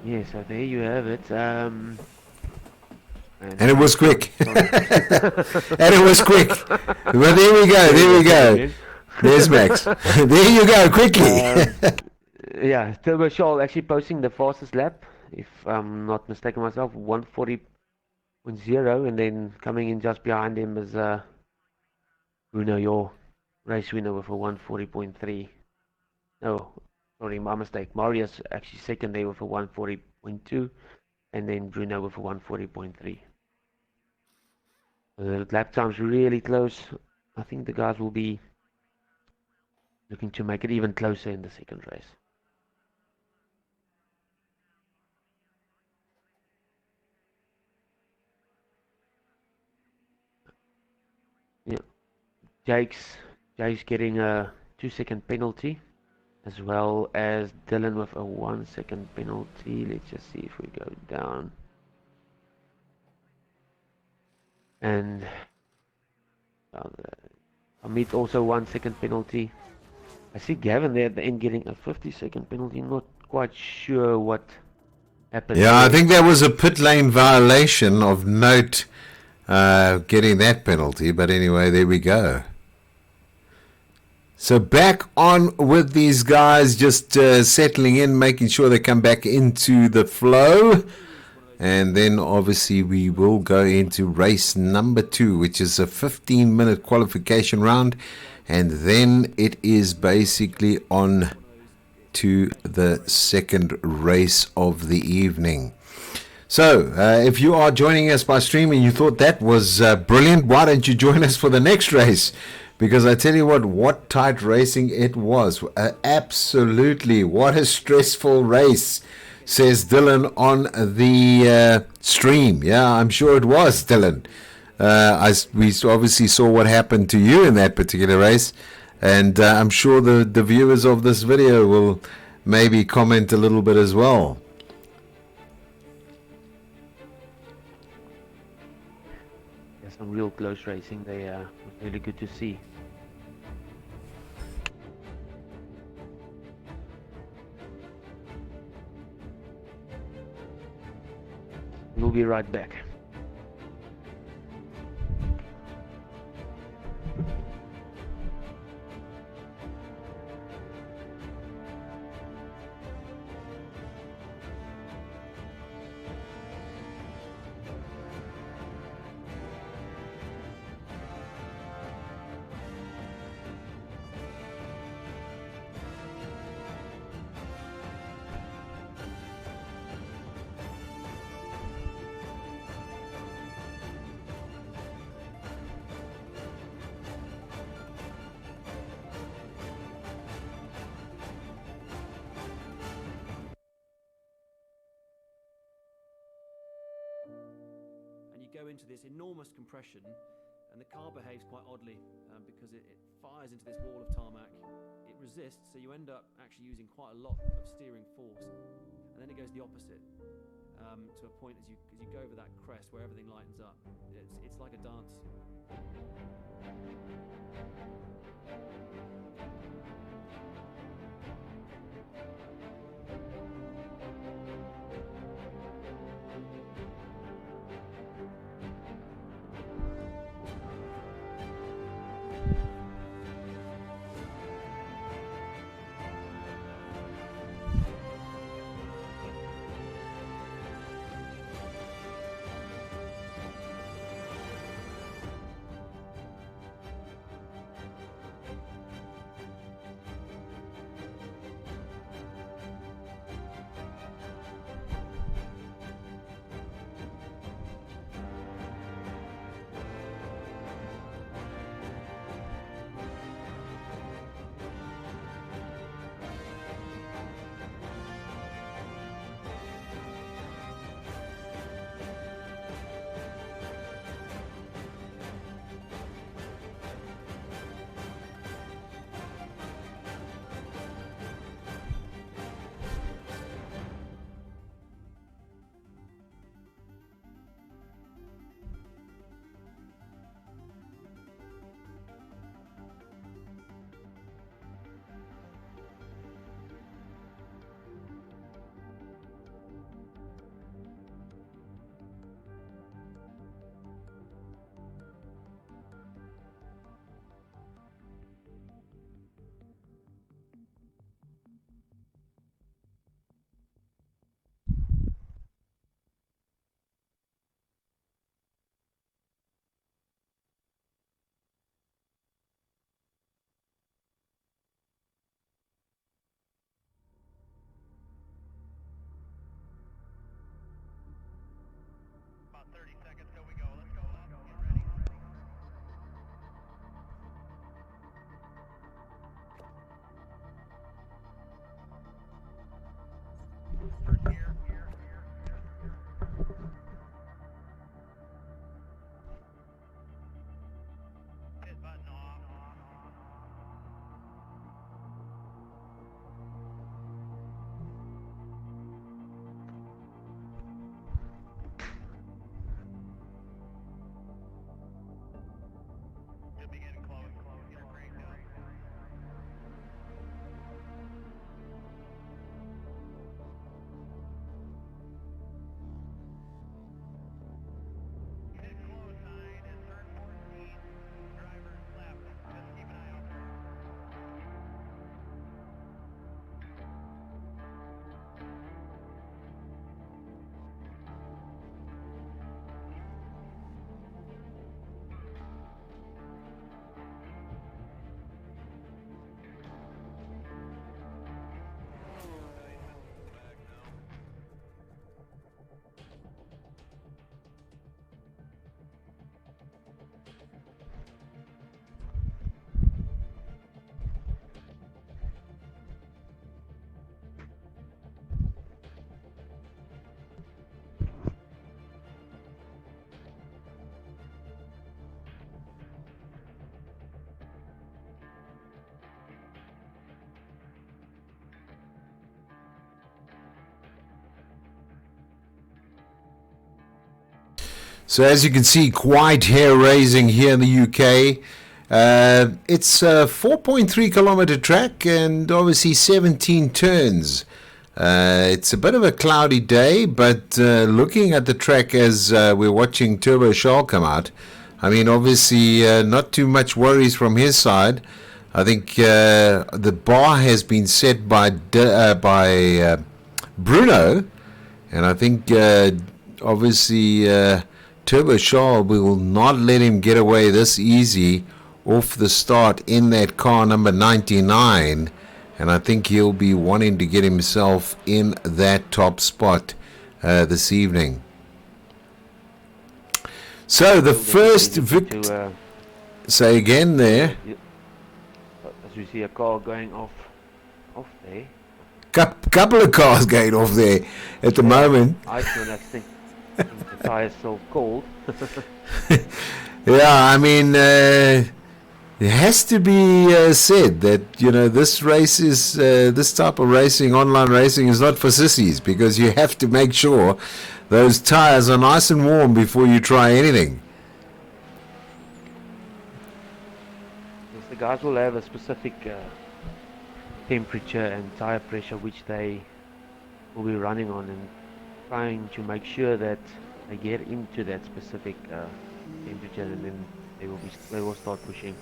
Yeah, so there you have it. And it was quick. And it was quick. Well, there we go. There we go. There's Max. There you go. Quickly. Yeah, Turbo Charles actually posting the fastest lap, if I'm not mistaken myself, 140.0, and then coming in just behind him is Bruno, your race winner, with a 140.3. No, sorry, my mistake. Marius actually second there with a 140.2, and then Bruno with a 140.3. The lap time's really close. I think the guys will be looking to make it even closer in the second race. Yeah, Jake's getting a 2-second penalty, as well as Dylan with a 1-second penalty. Let's just see if we go down. And Amit also 1-second penalty. I see Gavin there at the end getting a 50-second penalty. Not quite sure what happened. Yeah, I think there was a pit lane violation of note, getting that penalty. But anyway, there we go. So back on with these guys, just settling in, making sure they come back into the flow. And then obviously we will go into race number 2, which is a 15-minute qualification round. And then it is basically on to the second race of the evening. So, if you are joining us by stream and you thought that was brilliant, why don't you join us for the next race? Because I tell you what tight racing it was. Absolutely, what a stressful race, says Dylan on the stream. Yeah, I'm sure it was, Dylan. We obviously saw what happened to you in that particular race, and I'm sure the viewers of this video will maybe comment a little bit as well. Yeah, some real close racing. They was really good to see. We'll be right back. Go into this enormous compression, and the car behaves quite oddly because it fires into this wall of tarmac. It resists, so you end up actually using quite a lot of steering force, and then it goes the opposite to a point as you go over that crest where everything lightens up. It's like a dance. So as you can see, quite hair raising here in the UK. It's a 4.3 kilometer track and obviously 17 turns. It's a bit of a cloudy day, but looking at the track as we're watching Turbo Charles come out, I mean, obviously not too much worries from his side. I think the bar has been set by Bruno, and I think obviously Turbo Charles will not let him get away this easy off the start in that car number 99, and I think he'll be wanting to get himself in that top spot this evening. So the first say again there. As we see a car going off there. Couple of cars going off there at the moment. I think the tyre's so cold. Yeah, I mean, it has to be said that, you know, this race is, this type of racing, online racing, is not for sissies, because you have to make sure those tires are nice and warm before you try anything. Yes, the guys will have a specific temperature and tire pressure which they will be running on, and trying to make sure that they get into that specific temperature, and then they will start pushing.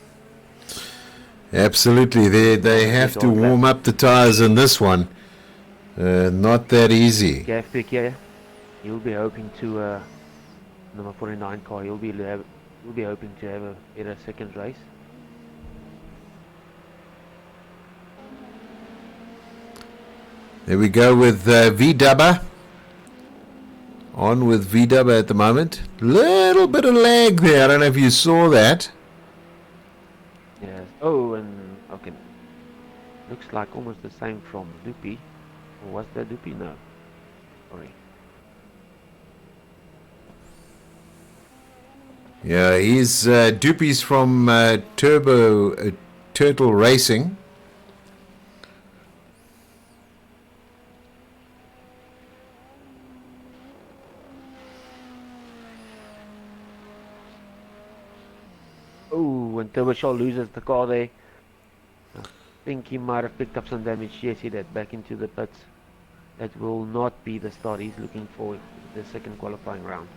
Absolutely, they have to warm up the tires in this one. Not that easy. Gav here, he'll be hoping to number 49 car. He'll be hoping to have a better second race. There we go with V-Dubber. On with V-Dubber at the moment. Little bit of lag there. I don't know if you saw that. Yes. Oh, and okay. Looks like almost the same from Loopy. Or was that Loopy? No. Sorry. Yeah, he's Doopy's from Turbo Turtle Racing. Oh, when Turbo Charles loses the car there, I think he might have picked up some damage. Yes, he did. Back into the pits. That will not be the start he's looking for the second qualifying round.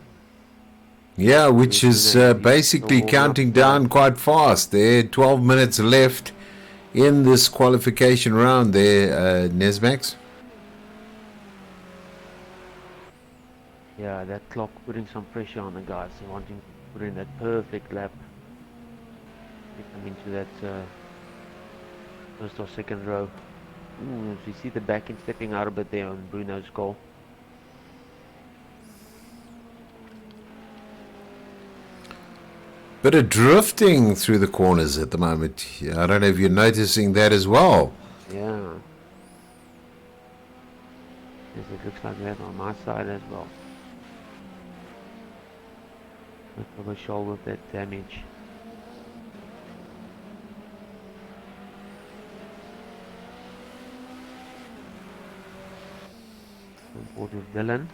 Yeah, which is basically counting down quite fast. There, 12 minutes left in this qualification round there, Nesmax. Yeah, that clock putting some pressure on the guys, wanting to put in that perfect lap. Come into that first or second row. Ooh, so you see the back end stepping out a bit there on Bruno's goal. Bit of drifting through the corners at the moment. I don't know if you're noticing that as well. Yeah. Yes, it looks like that on my side as well. Look over shoulder with that damage. On board with Dylan.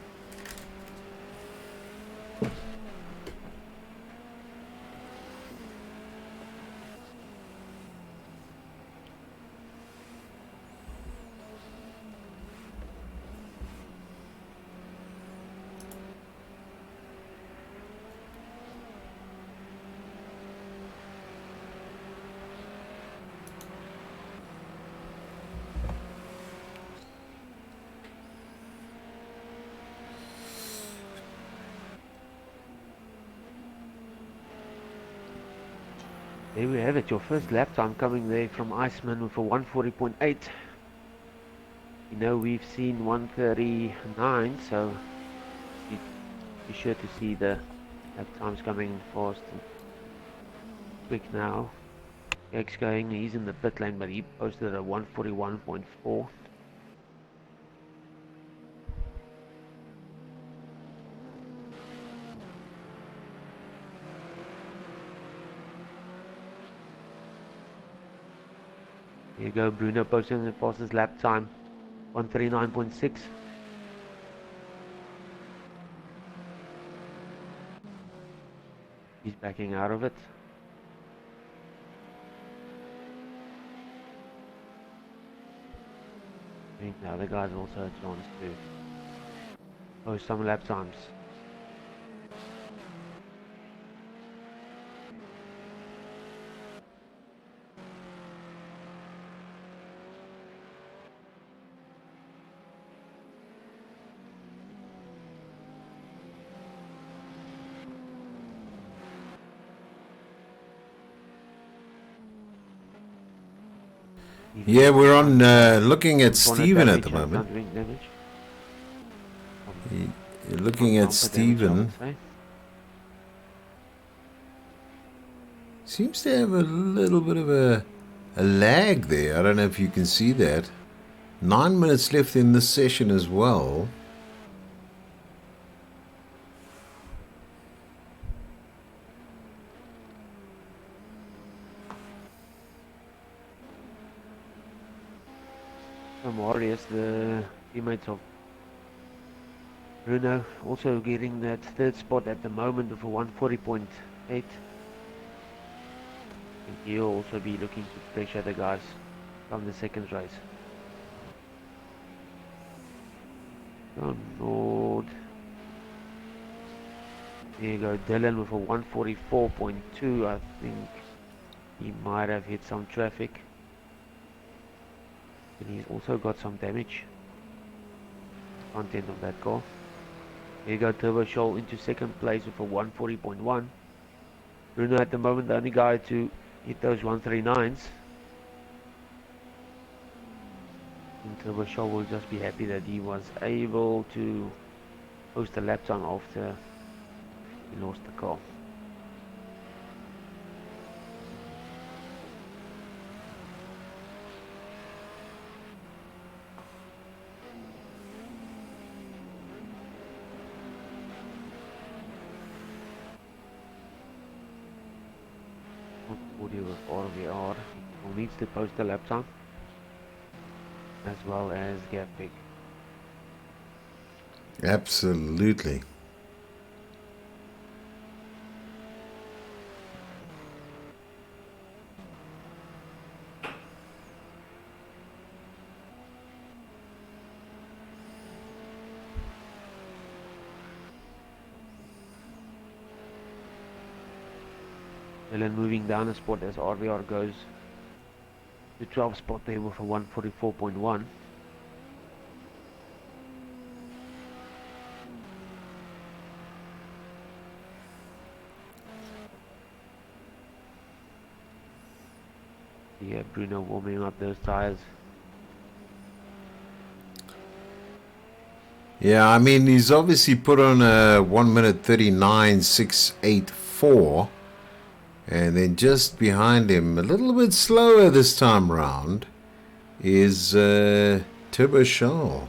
There we have it, your first lap time coming there from Iceman with a 140.8. You know, we've seen 139, so be sure to see the lap times coming in fast and quick now. X going, he's in the pit lane, but he posted a 141.4. Here you go, Bruno posting the fastest lap time, 139.6. He's backing out of it. I think the other guys also a chance to post some lap times. Yeah, we're on looking at Stephen at the Damage, moment. countering damage. You're looking at Bumper damage, I Stephen. would say. Seems to have a little bit of a lag there. I don't know if you can see that. 9 minutes left in this session as well. Marius, the teammates of Bruno, also getting that third spot at the moment with a 140.8. I think he'll also be looking to pressure the guys from the second race. Lord. There you go, Dylan with a 144.2. I think he might have hit some traffic. And he's also got some damage. Content of that car. There you go, Turbo Shoal into second place with a 140.1. Bruno at the moment the only guy to hit those 139s. And Turbo Shoal will just be happy that he was able to post a lap time after he lost the car. Audio with RVR who needs to post a lap time as well as gap pick. Absolutely. Dylan moving down a spot as RVR goes to 12th spot there with a 144.1. Yeah, Bruno warming up those tires. Yeah, I mean, he's obviously put on a 1 minute 39.684. And then just behind him, a little bit slower this time round, is Turbo Shoal.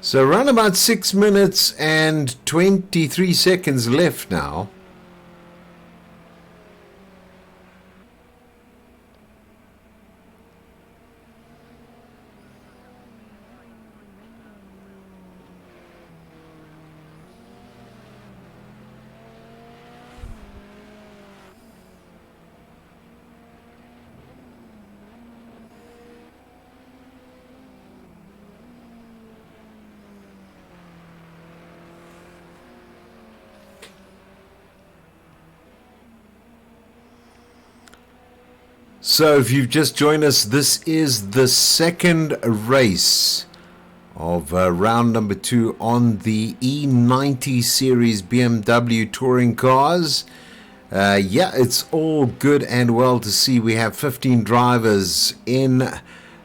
So around about 6 minutes and 23 seconds left now. So if you've just joined us, this is the second race of round number 2 on the E90 series BMW touring cars. Yeah, it's all good and well to see we have 15 drivers in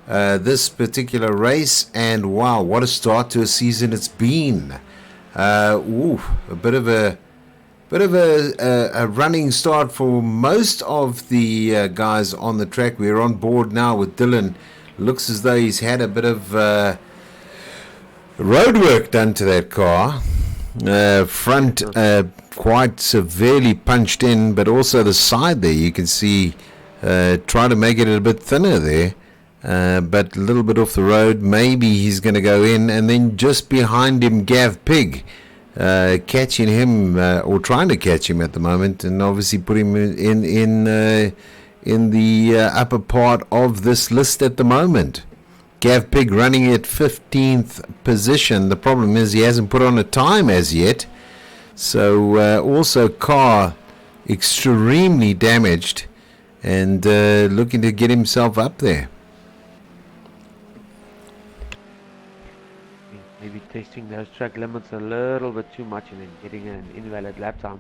this particular race, and wow, what a start to a season it's been. A bit of a running start for most of the guys on the track. We're on board now with Dylan. Looks as though he's had a bit of road work done to that car. Front quite severely punched in, but also the side there you can see try to make it a bit thinner there, but a little bit off the road. Maybe he's going to go in, and then just behind him Gav Pig, catching him or trying to catch him at the moment, and obviously put him in the upper part of this list at the moment. Gav Pig running at 15th position. The problem is he hasn't put on a time as yet. So also car extremely damaged, and looking to get himself up there. Maybe testing those track limits a little bit too much and then getting an invalid lap time.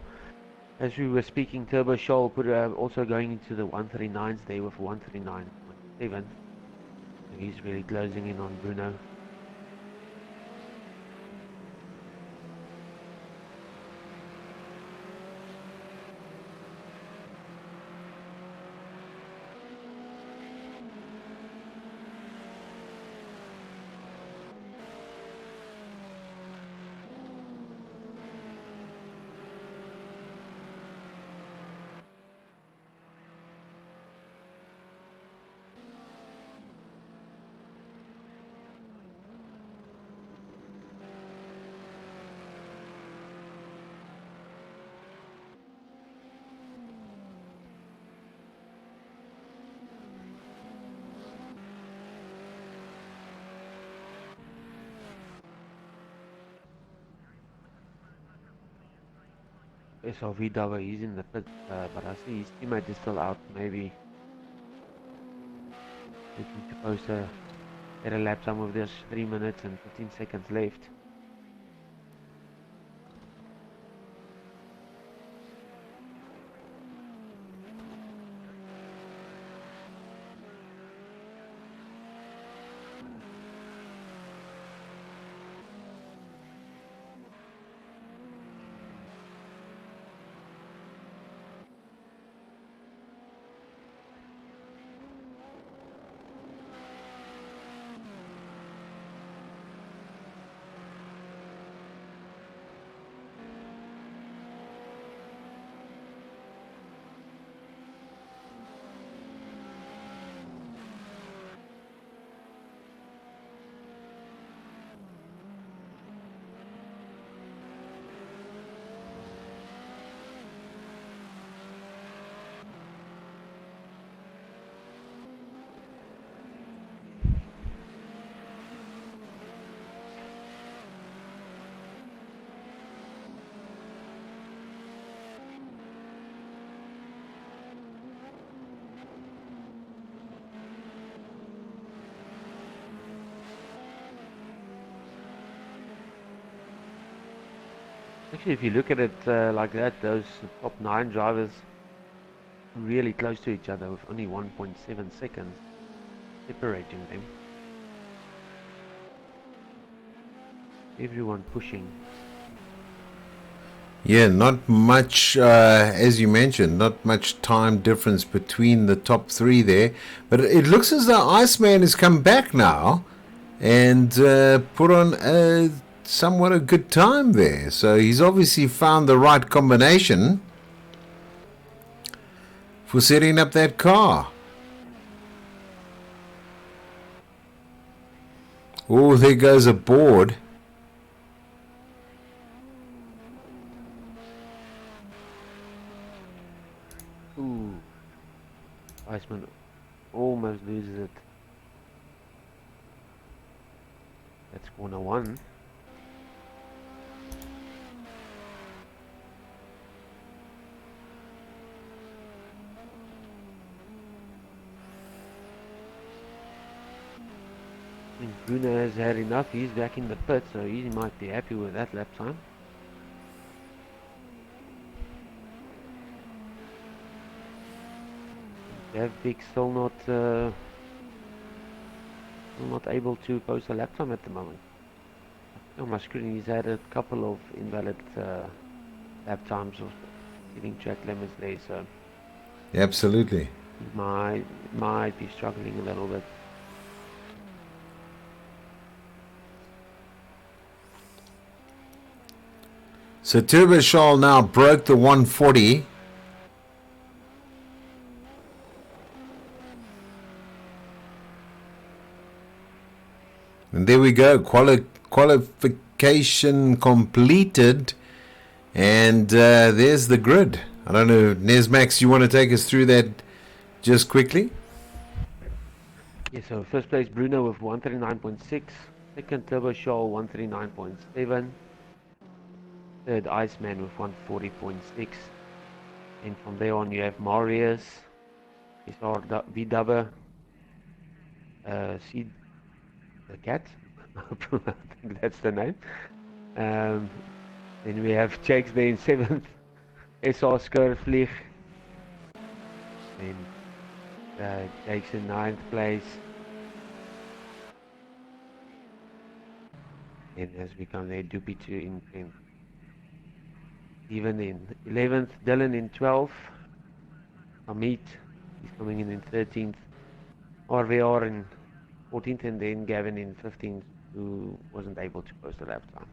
As we were speaking, Turbo Shoal put also going into the 139s there with 139.7. He's really closing in on Bruno. SRV Dava, he's in the pit, but I see his teammate is still out. Maybe looking to post get a lap time with this 3 minutes and 15 seconds left. Actually, if you look at it like that, those top 9 drivers really close to each other with only 1.7 seconds separating them. Everyone pushing. Yeah, not much, as you mentioned, not much time difference between the top 3 there. But it looks as though Iceman has come back now and put on somewhat a good time there. So he's obviously found the right combination for setting up that car. Oh, there goes a board. Ooh. Iceman almost loses it. That's corner 1. I think Bruno has had enough. He's back in the pit, so he might be happy with that lap time. Big still not able to post a lap time at the moment. On my screen, he's had a couple of invalid lap times of hitting track limits there, so Absolutely. might be struggling a little bit. So Turbo Charles now broke the 140. And there we go. Qualification completed. And there's the grid. I don't know, Nesmax, you want to take us through that just quickly? Yeah, so first place Bruno with 139.6, second Turbo Charles 139.7, third Iceman with 140.6, and from there on you have Marius, SR VW, C the cat, I think that's the name. Then we have Jakes there in 7th, SR Skurvlieg, then Jakes in 9th place, and as we come there, Doopy 2 in 10th, even in 11th, Dylan in 12th, Amit, he's coming in 13th, RVR in 14th, and then Gavin in 15th, who wasn't able to post a lap time.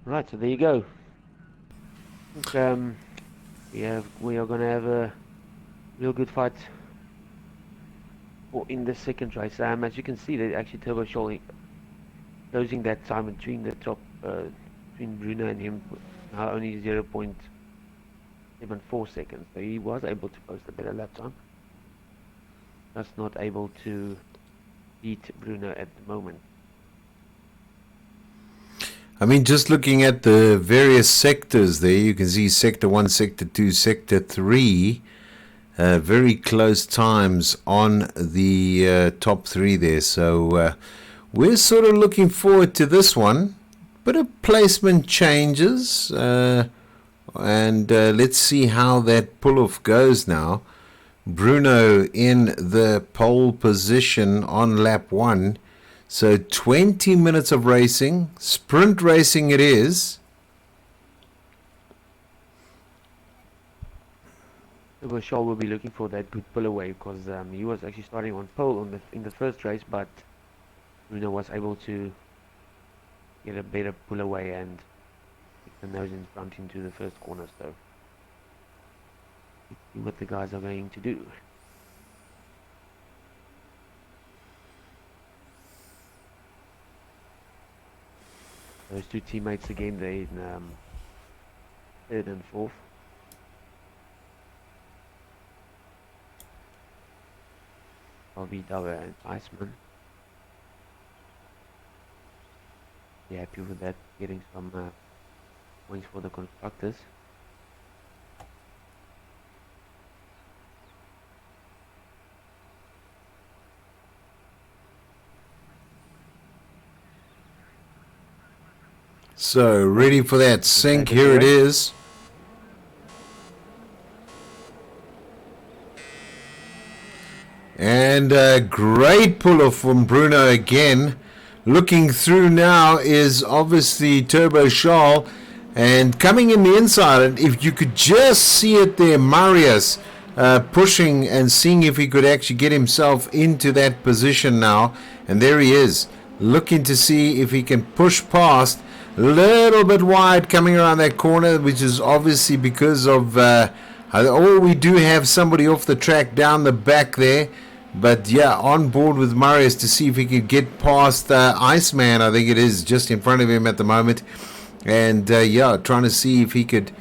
Right, so there you go. I think, we are going to have a real good fight in the second race. As you can see, they actually Turbo Charles closing that time between the top, between Bruno and him, now only 0.74 seconds. So he was able to post a better lap time. Just not able to beat Bruno at the moment. I mean, just looking at the various sectors there, you can see Sector 1, Sector 2, Sector 3, very close times on the top 3 there. So we're sort of looking forward to this one. Bit of placement changes, and let's see how that pull-off goes now. Bruno in the pole position on lap 1. So 20 minutes of racing, sprint racing it is. Turbo Charles will be looking for that good pull away because he was actually starting on pole in the first race, but Bruno was able to get a better pull away and get the nose in front into the first corner. So let's see what the guys are going to do. Those two teammates again, they're in 3rd and 4th. VW and Iceman. Yeah, happy with that, getting some points for the constructors. So ready for that sync, here it is. And a great pull-off from Bruno again. Looking through now is obviously Turbo Charles, and coming in the inside, and if you could just see it there, Marius pushing and seeing if he could actually get himself into that position now. And there he is, looking to see if he can push past. A little bit wide coming around that corner, which is obviously because of we do have somebody off the track down the back there. But yeah, on board with Marius to see if he could get past Iceman, I think it is, just in front of him at the moment. And yeah, trying to see if he could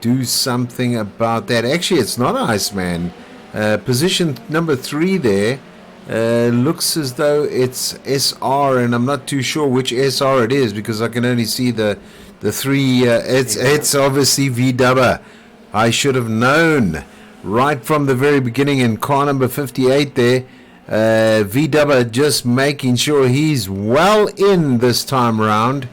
do something about that. Actually, it's not Iceman. Position number 3 there. Looks as though it's SR, and I'm not too sure which SR it is because I can only see the 3. It's obviously VW. I should have known right from the very beginning in car number 58 there. VW just making sure he's well in this time round.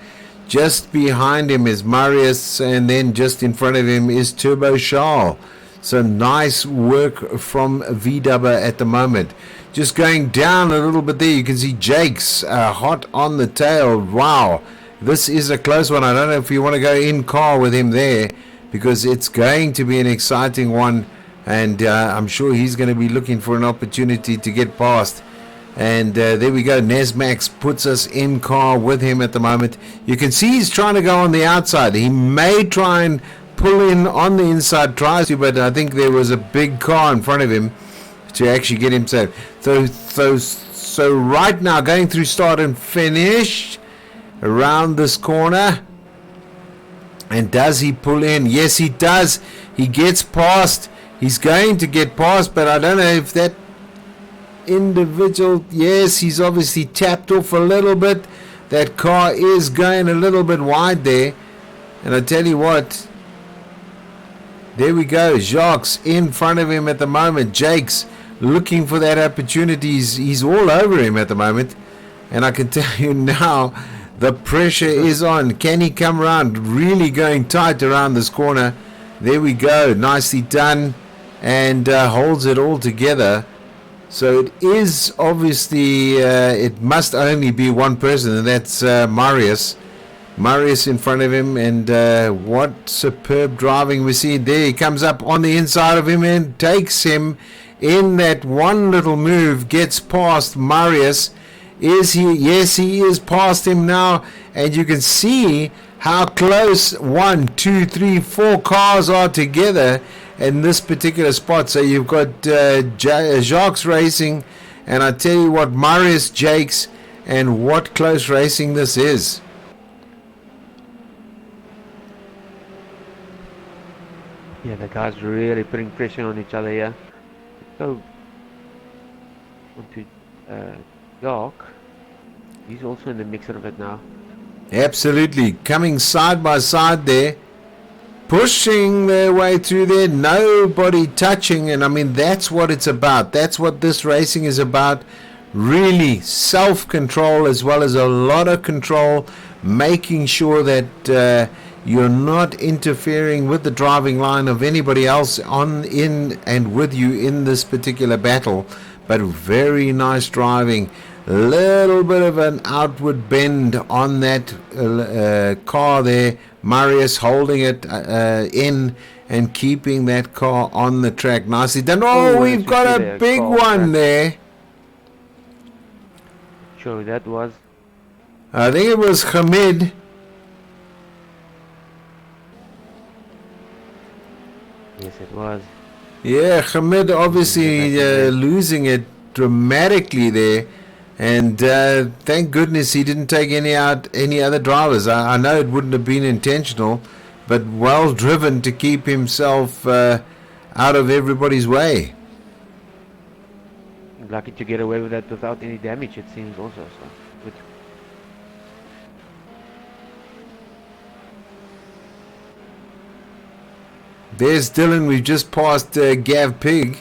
Just behind him is Marius, and then just in front of him is Turbo Charles. So nice work from VW at the moment. Just going down a little bit there, you can see Jakes hot on the tail. Wow, this is a close one. I don't know if you want to go in car with him there. because it's going to be an exciting one, and I'm sure he's going to be looking for an opportunity to get past. And there we go. Nesmax puts us in car with him at the moment. You can see he's trying to go on the outside. He may try and pull in on the inside, tries to, but I think there was a big car in front of him to actually get him safe. So right now, going through start and finish around this corner. And does he pull in? Yes, he does. He gets past. He's going to get past, but I don't know if that individual, yes, he's obviously tapped off a little bit. That car is going a little bit wide there, and I tell you what, there we go. Jacques in front of him at the moment. Jake's looking for that opportunity. He's all over him at the moment, and I can tell you now, the pressure is on. Can he come around? Really going tight around this corner. There we go. Nicely done, and holds it all together. So it is obviously, it must only be one person, and that's Marius. Marius in front of him, and what superb driving we see. There he comes up on the inside of him and takes him in that one little move, gets past Marius. Is he? Yes, he is past him now, and you can see how close 1, 2, 3, 4 cars are together in this particular spot. So you've got Jacques Racing, and I tell you what, Marius Jakes, and what close racing this is. Yeah, the guys really putting pressure on each other here. So, on to Jacques. He's also in the mix of it now. Absolutely, coming side by side there, pushing their way through there, nobody touching, and I mean, that's what it's about. That's what this racing is about. Really self-control, as well as a lot of control, making sure that you're not interfering with the driving line of anybody else on, in, and with you in this particular battle. But very nice driving. A little bit of an outward bend on that car there. Marius holding it in and keeping that car on the track. Nicely done. Oh, we've got a big one there. Sure, that was. I think it was Hamid. Yes, it was. Yeah, Hamid obviously losing it dramatically there. And thank goodness he didn't take any other drivers. I know it wouldn't have been intentional, but well driven to keep himself out of everybody's way. Lucky to get away with that without any damage, it seems also. So good. There's Dylan. We've just passed Gav Pig.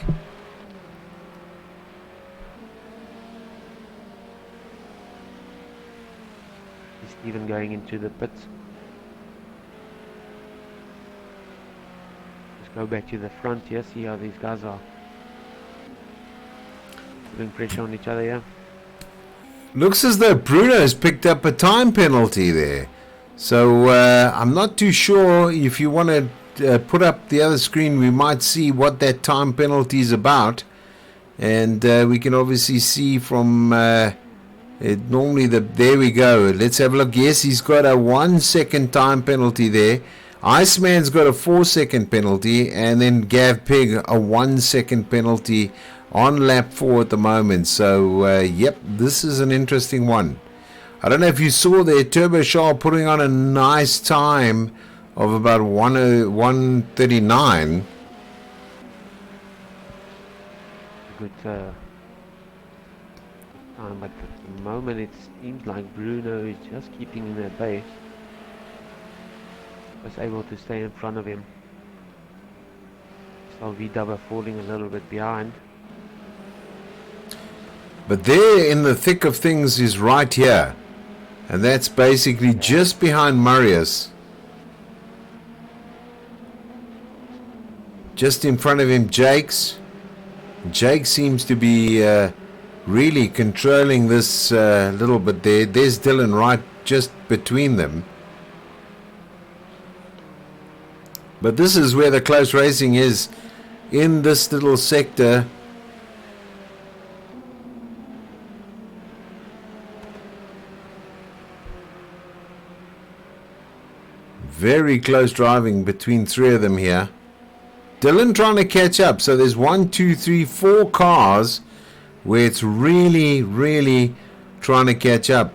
Even going into the pits. Just go back to the front here, see how these guys are putting pressure on each other here. Looks as though Bruno's picked up a time penalty there. So I'm not too sure. If you want to put up the other screen, we might see what that time penalty is about. And we can obviously see from... there we go. Let's have a look. Yes, he's got a 1 second time penalty there. Iceman's got a 4 second penalty, and then Gav Pig a 1 second penalty on lap 4 at the moment. So yep, this is an interesting one. I don't know if you saw there, Turbo Shaw putting on a nice time of about 1:39. Good time, but at the moment it seems like Bruno is just keeping him at bay. Was able to stay in front of him. So VW falling a little bit behind. But there in the thick of things is right here. And that's basically just behind Marius. Just in front of him, Jakes. Jake seems to be really controlling this little bit there. There's Dylan right just between them. But this is where the close racing is, in this little sector. Very close driving between three of them here. Dylan trying to catch up. So there's 1, 2, 3, 4 cars where it's really, really trying to catch up.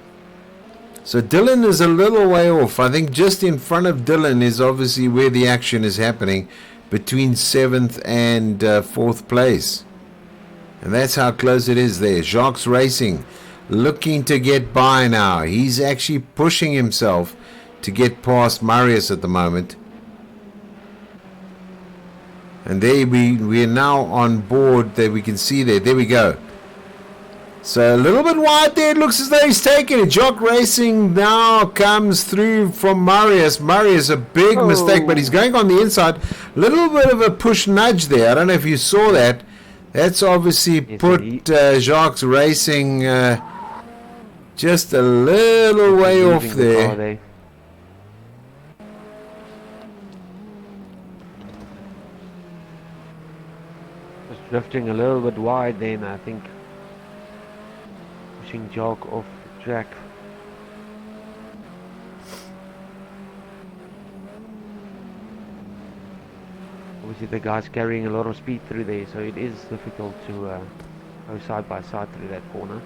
So Dylan is a little way off. I think just in front of Dylan is obviously where the action is happening, between 7th and 4th place. And that's how close it is there. Jacques Racing looking to get by now. He's actually pushing himself to get past Marius at the moment. And there we are now on board. There we can see there we go. So a little bit wide there. It looks as though he's taking it. Jock Racing now comes through from Marius. Marius, a big mistake, but he's going on the inside. Little bit of a push nudge there. I don't know if you saw that. That's obviously put Jacques Racing just a little way off there. Drifting a little bit wide then, I think. Pushing Jock off the track. Obviously the guy's carrying a lot of speed through there, so it is difficult to go side by side through that corner.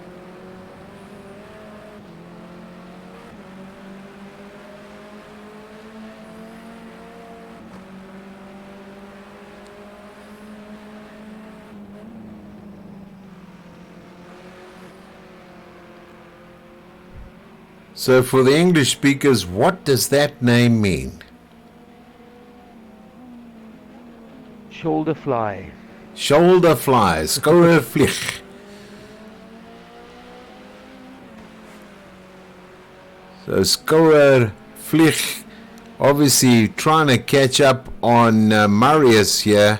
So for the English speakers, what does that name mean? Shoulder fly. Shoulder fly. Skorrevlieg. So Skorrevlieg, obviously trying to catch up on Marius here.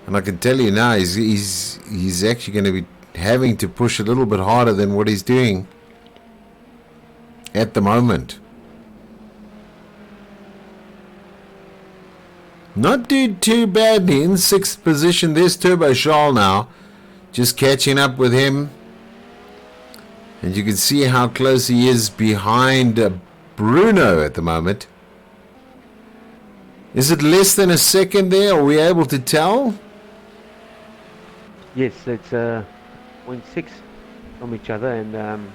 And I can tell you now, he's actually going to be having to push a little bit harder than what he's doing at the moment. Not doing too badly in 6th position. There's Turbo Charles now, just catching up with him. And you can see how close he is behind Bruno at the moment. Is it less than a second there? Are we able to tell? Yes, it's 0.6 from each other, and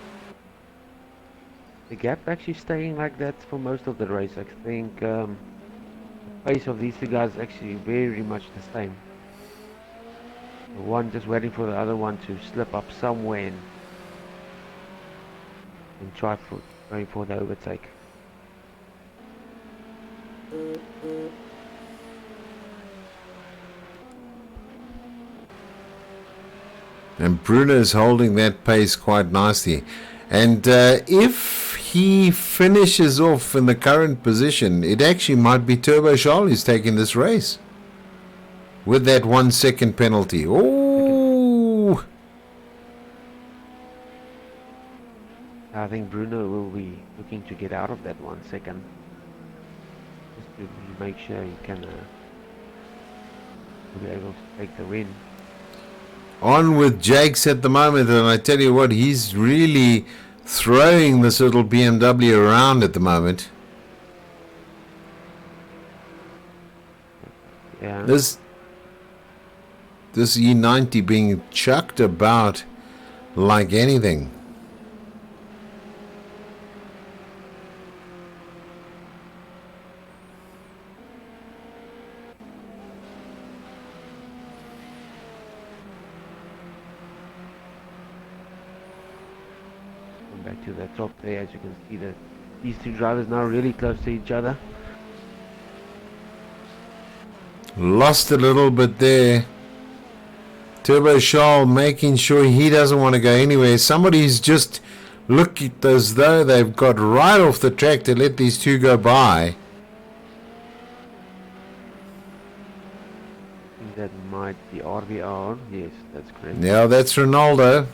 the gap actually staying like that for most of the race. I think the pace of these two guys is actually very much the same. One just waiting for the other one to slip up somewhere and try for going for the overtake. And Bruno's holding that pace quite nicely. And if he finishes off in the current position, it actually might be Turbo Charles who's taking this race with that 1 second penalty. Oh! I think Bruno will be looking to get out of that 1 second, just to make sure he can be able to take the win. On with Jakes at the moment, and I tell you what, he's really throwing this little BMW around at the moment. Yeah. This E90 being chucked about like anything. Back to the top there, as you can see that these two drivers now really close to each other. Lost a little bit there. Turbo Charles making sure he doesn't want to go anywhere. Somebody's just looked as though they've got right off the track to let these two go by. I think that might be RVR. Yes, that's correct. Yeah, that's Ronaldo.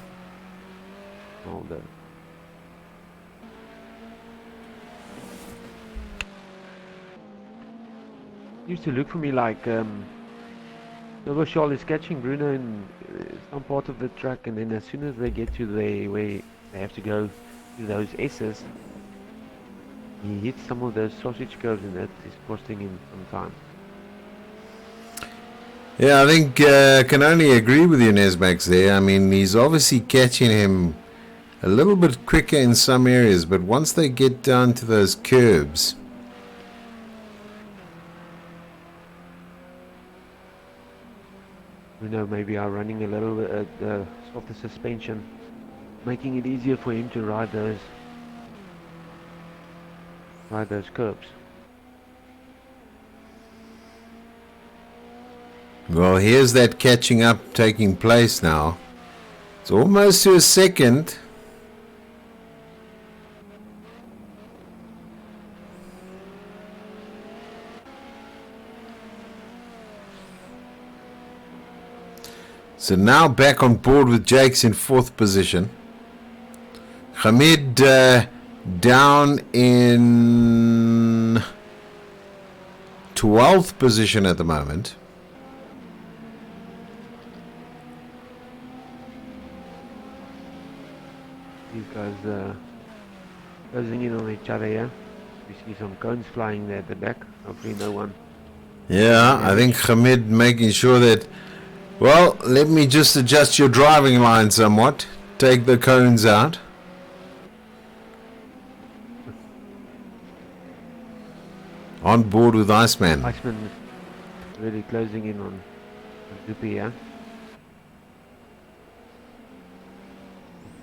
Ronaldo. used to look for me like Silver Shawl is catching Bruno in some part of the track, and then as soon as they get to where they have to go to those S's, he hits some of those sausage curves, and that is costing him some time. Yeah, I think I can only agree with you, Nesmax, there. I mean, he's obviously catching him a little bit quicker in some areas, but once they get down to those curbs, Bruno maybe are running a little bit softer suspension, making it easier for him to ride those curbs. well, here's that catching up taking place now. It's almost to a second. So now back on board with Jakes in 4th position. Hamid down in 12th position at the moment. These guys closing in on each other here. We see some cones flying there at the back. Hopefully no one. Yeah, I think Hamid making sure that, well, let me just adjust your driving line somewhat. Take the cones out. On board with Iceman. Iceman really closing in on Zupi here.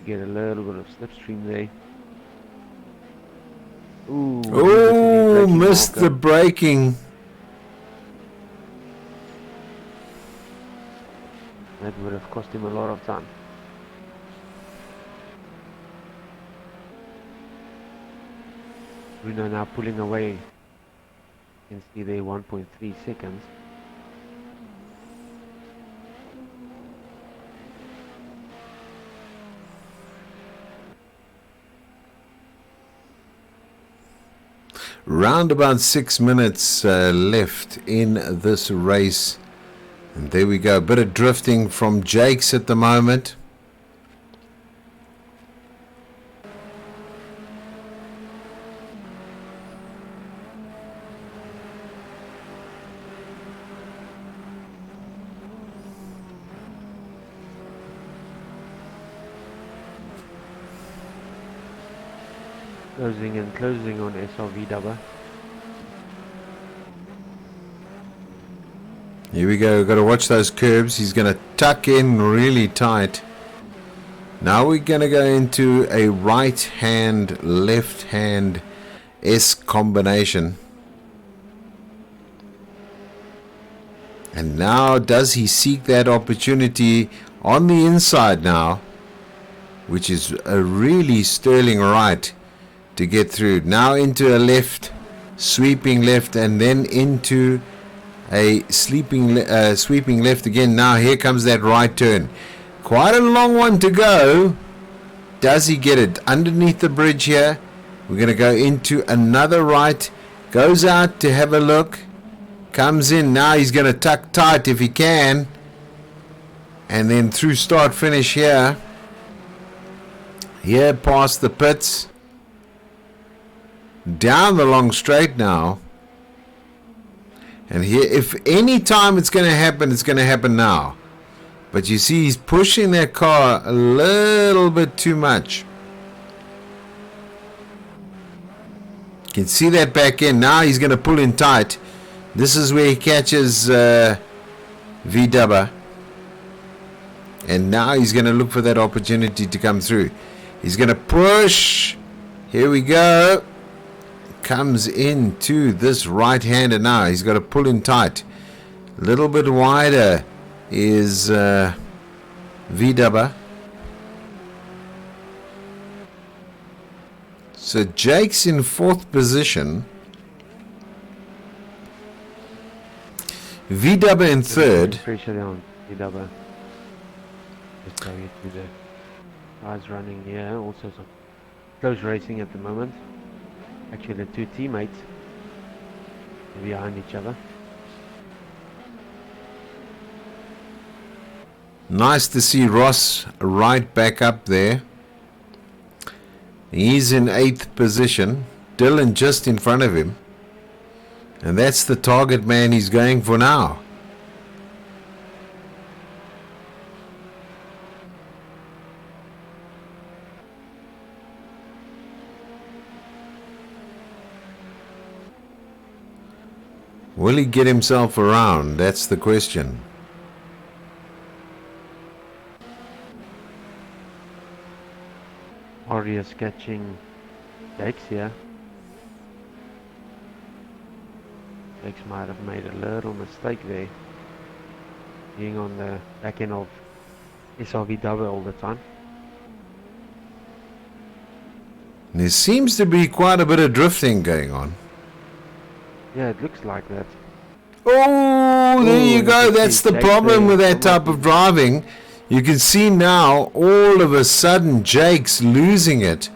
Get a little bit of slipstream there. Ooh, Oh, missed the braking. That would have cost him a lot of time. Bruno now pulling away. You can see there 1.3 seconds. Round about 6 minutes left in this race. And there we go. A bit of drifting from Jakes at the moment. Closing on SRV Dubber. Here we go. Got to watch those curbs. He's going to tuck in really tight. Now we're going to go into a right hand, left hand S combination. And now does he seek that opportunity on the inside now, which is a really sterling right to get through. Now into a left, sweeping left, and then into a sweeping left again. Now here comes that right turn. Quite a long one to go. Does he get it? Underneath the bridge here. We're going to go into another right. Goes out to have a look. Comes in. Now he's going to tuck tight if he can. And then through start finish here. Here past the pits. Down the long straight now. And here, if any time it's going to happen now. But you see, he's pushing that car a little bit too much. You can see that back in. Now he's going to pull in tight. This is where he catches V-Dubber. And now he's going to look for that opportunity to come through. He's going to push. Here we go. Comes into this right-hander now. He's got to pull in tight. A little bit wider is V-Dubber. So Jake's in 4th position. V-Dubber in 3rd. Pressure down V-Dubber. Just going into the guys running here. Also some close racing at the moment. Actually, the two teammates behind each other. Nice to see Ross right back up there. He's in 8th position. Dylan just in front of him. And that's the target man he's going for now. Will he get himself around? That's the question. Marius catching Jakes here. Jakes might have made a little mistake there, being on the back end of SRV double all the time. There seems to be quite a bit of drifting going on. Yeah, it looks like that. Oh, there you go. That's the problem with that type of driving. You can see now, all of a sudden, Jake's losing it.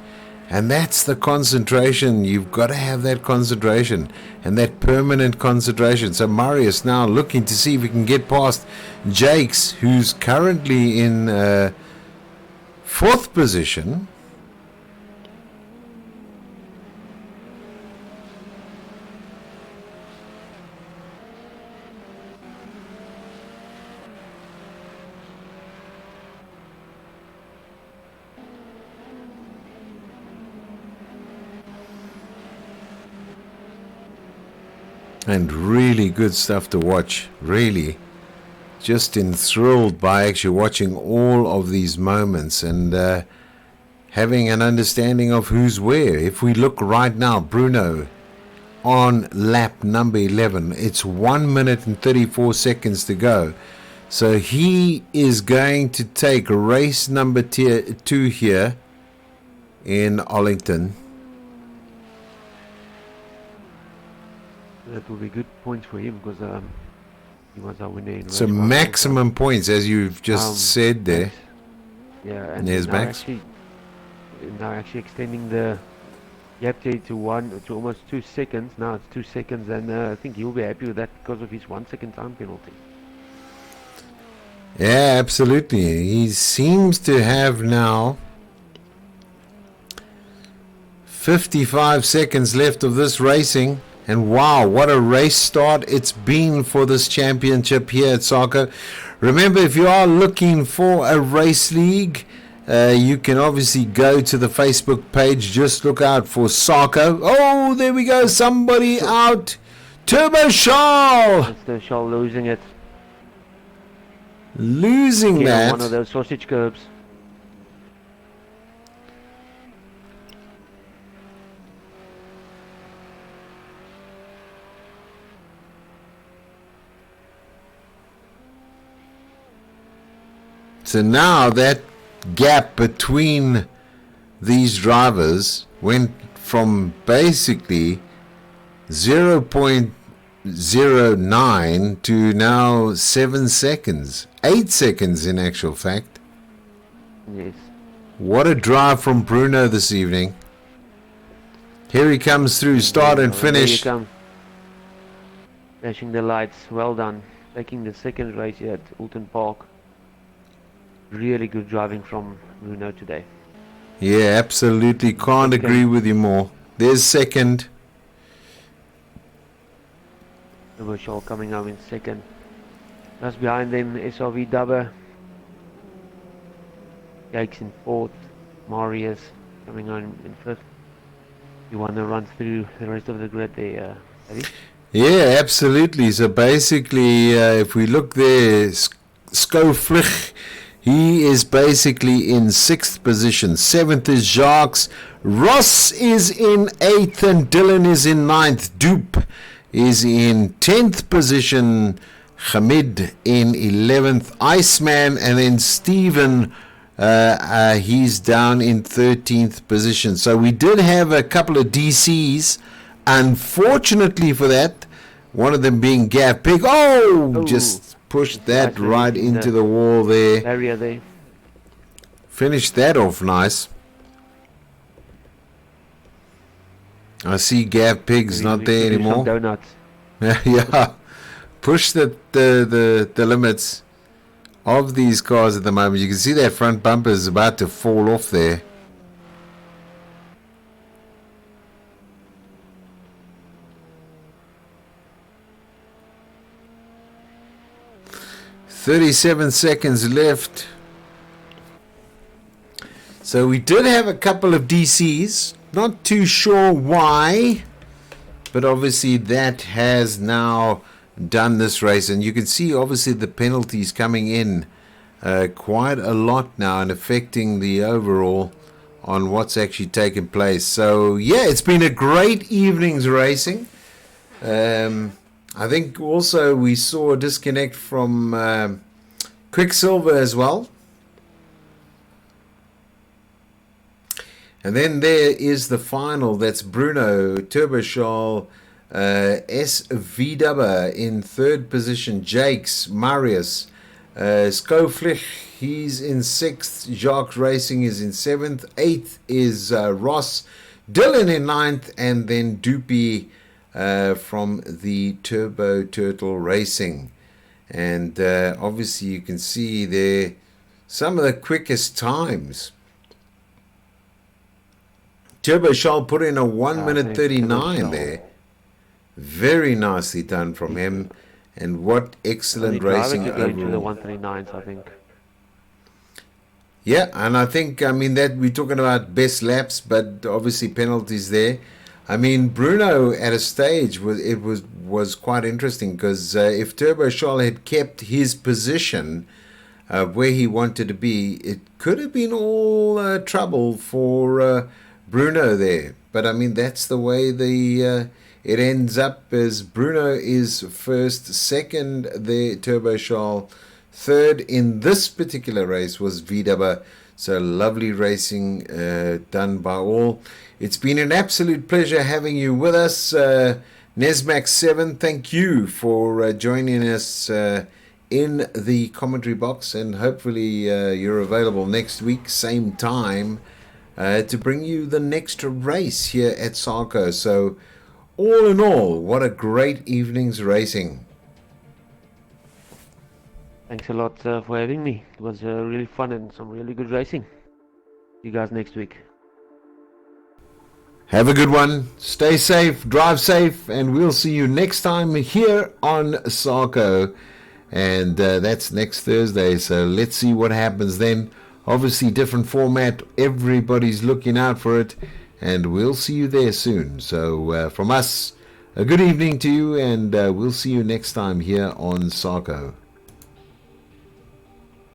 And that's the concentration. You've got to have that concentration and that permanent concentration. So Marius now looking to see if he can get past Jake's, who's currently in 4th position. And really good stuff to watch, really. Just enthralled by actually watching all of these moments and having an understanding of who's where. If we look right now, Bruno on lap number 11. It's 1 minute and 34 seconds to go. So he is going to take race number 2 here in Arlington. That will be good points for him because he was our winner in race So one maximum also. points, as you've just said there. Yeah, and There's now Max. actually extending the gap there to almost 2 seconds. Now it's 2 seconds, and I think he'll be happy with that because of his 1 second time penalty. Yeah, absolutely. He seems to have now 55 seconds left of this racing. And wow, what a race start it's been for this championship here at Sarco. Remember, if you are looking for a race league, you can obviously go to the Facebook page. Just look out for Sarco. Oh, there we go. Somebody out. Turbo Charles. It's the Shaw losing it. Losing Again, that. one of those sausage curbs. So now that gap between these drivers went from basically 0.09 to now 7 seconds. 8 seconds in actual fact. Yes. What a drive from Bruno this evening. Here he comes through, start and finish. There you come. Flashing the lights. Well done. Taking the second race here at Alton Park. Really good driving from Bruno today. Yeah, absolutely. Can't agree with you more. There's second. Shaw coming out in second. Just behind them, SRV Dubber. Jakes in fourth. Marius coming on in fifth. You want to run through the rest of the grid there, Eddie? Yeah, absolutely. So basically, if we look there, Skoflich, he is basically in 6th position. 7th is Jacques. Ross is in 8th and Dylan is in 9th. Dupe is in 10th position. Hamid in 11th. Iceman, and then Stephen, he's down in 13th position. So we did have a couple of DCs. Unfortunately for that, one of them being Gav Pig. Oh, just pushed that right into the wall there. Area there. Finished that off nice. I see Gav Pig's not there anymore. Donuts. Yeah, push the limits. of these cars at the moment. You can see that front bumper is about to fall off there. "37 seconds left." So we did have a couple of DCs. Not too sure why, but obviously that has now done this race, and you can see obviously the penalties coming in quite a lot now and affecting the overall on what's actually taken place. So yeah, it's been a great evening's racing. I think also we saw a disconnect from Quicksilver as well. And then there is the final. That's Bruno, Turboschal, SVW in third position, Jakes, Marius, Skoflich, he's in sixth, Jacques Racing is in seventh, eighth is Ross, Dylan in ninth, and then Doopy from the Turbo Turtle Racing. And obviously you can see there some of the quickest times. Turbo Shal put in a 1 minute 39 there. Very nicely done from him. And what excellent racing overall. To the 139s, I think. Yeah, and I think, I mean, that we're talking about best laps, but obviously penalties there. I mean, Bruno at a stage, was quite interesting, because if Turbo Shal had kept his position where he wanted to be, it could have been all trouble for Bruno there. But I mean, that's the way it ends up, as Bruno is first, second there Turbo Shal, third in this particular race was VW. So lovely racing done by all. It's been an absolute pleasure having you with us. Nesmax7, thank you for joining us in the commentary box, and hopefully you're available next week, same time, to bring you the next race here at Sarco. So all in all, what a great evening's racing. Thanks a lot for having me. It was really fun and some really good racing. See you guys next week. Have a good one. Stay safe, drive safe, and we'll see you next time here on Sarco. And that's next Thursday, so let's see what happens then. Obviously, different format. Everybody's looking out for it, and we'll see you there soon. So from us, a good evening to you, and we'll see you next time here on Sarco.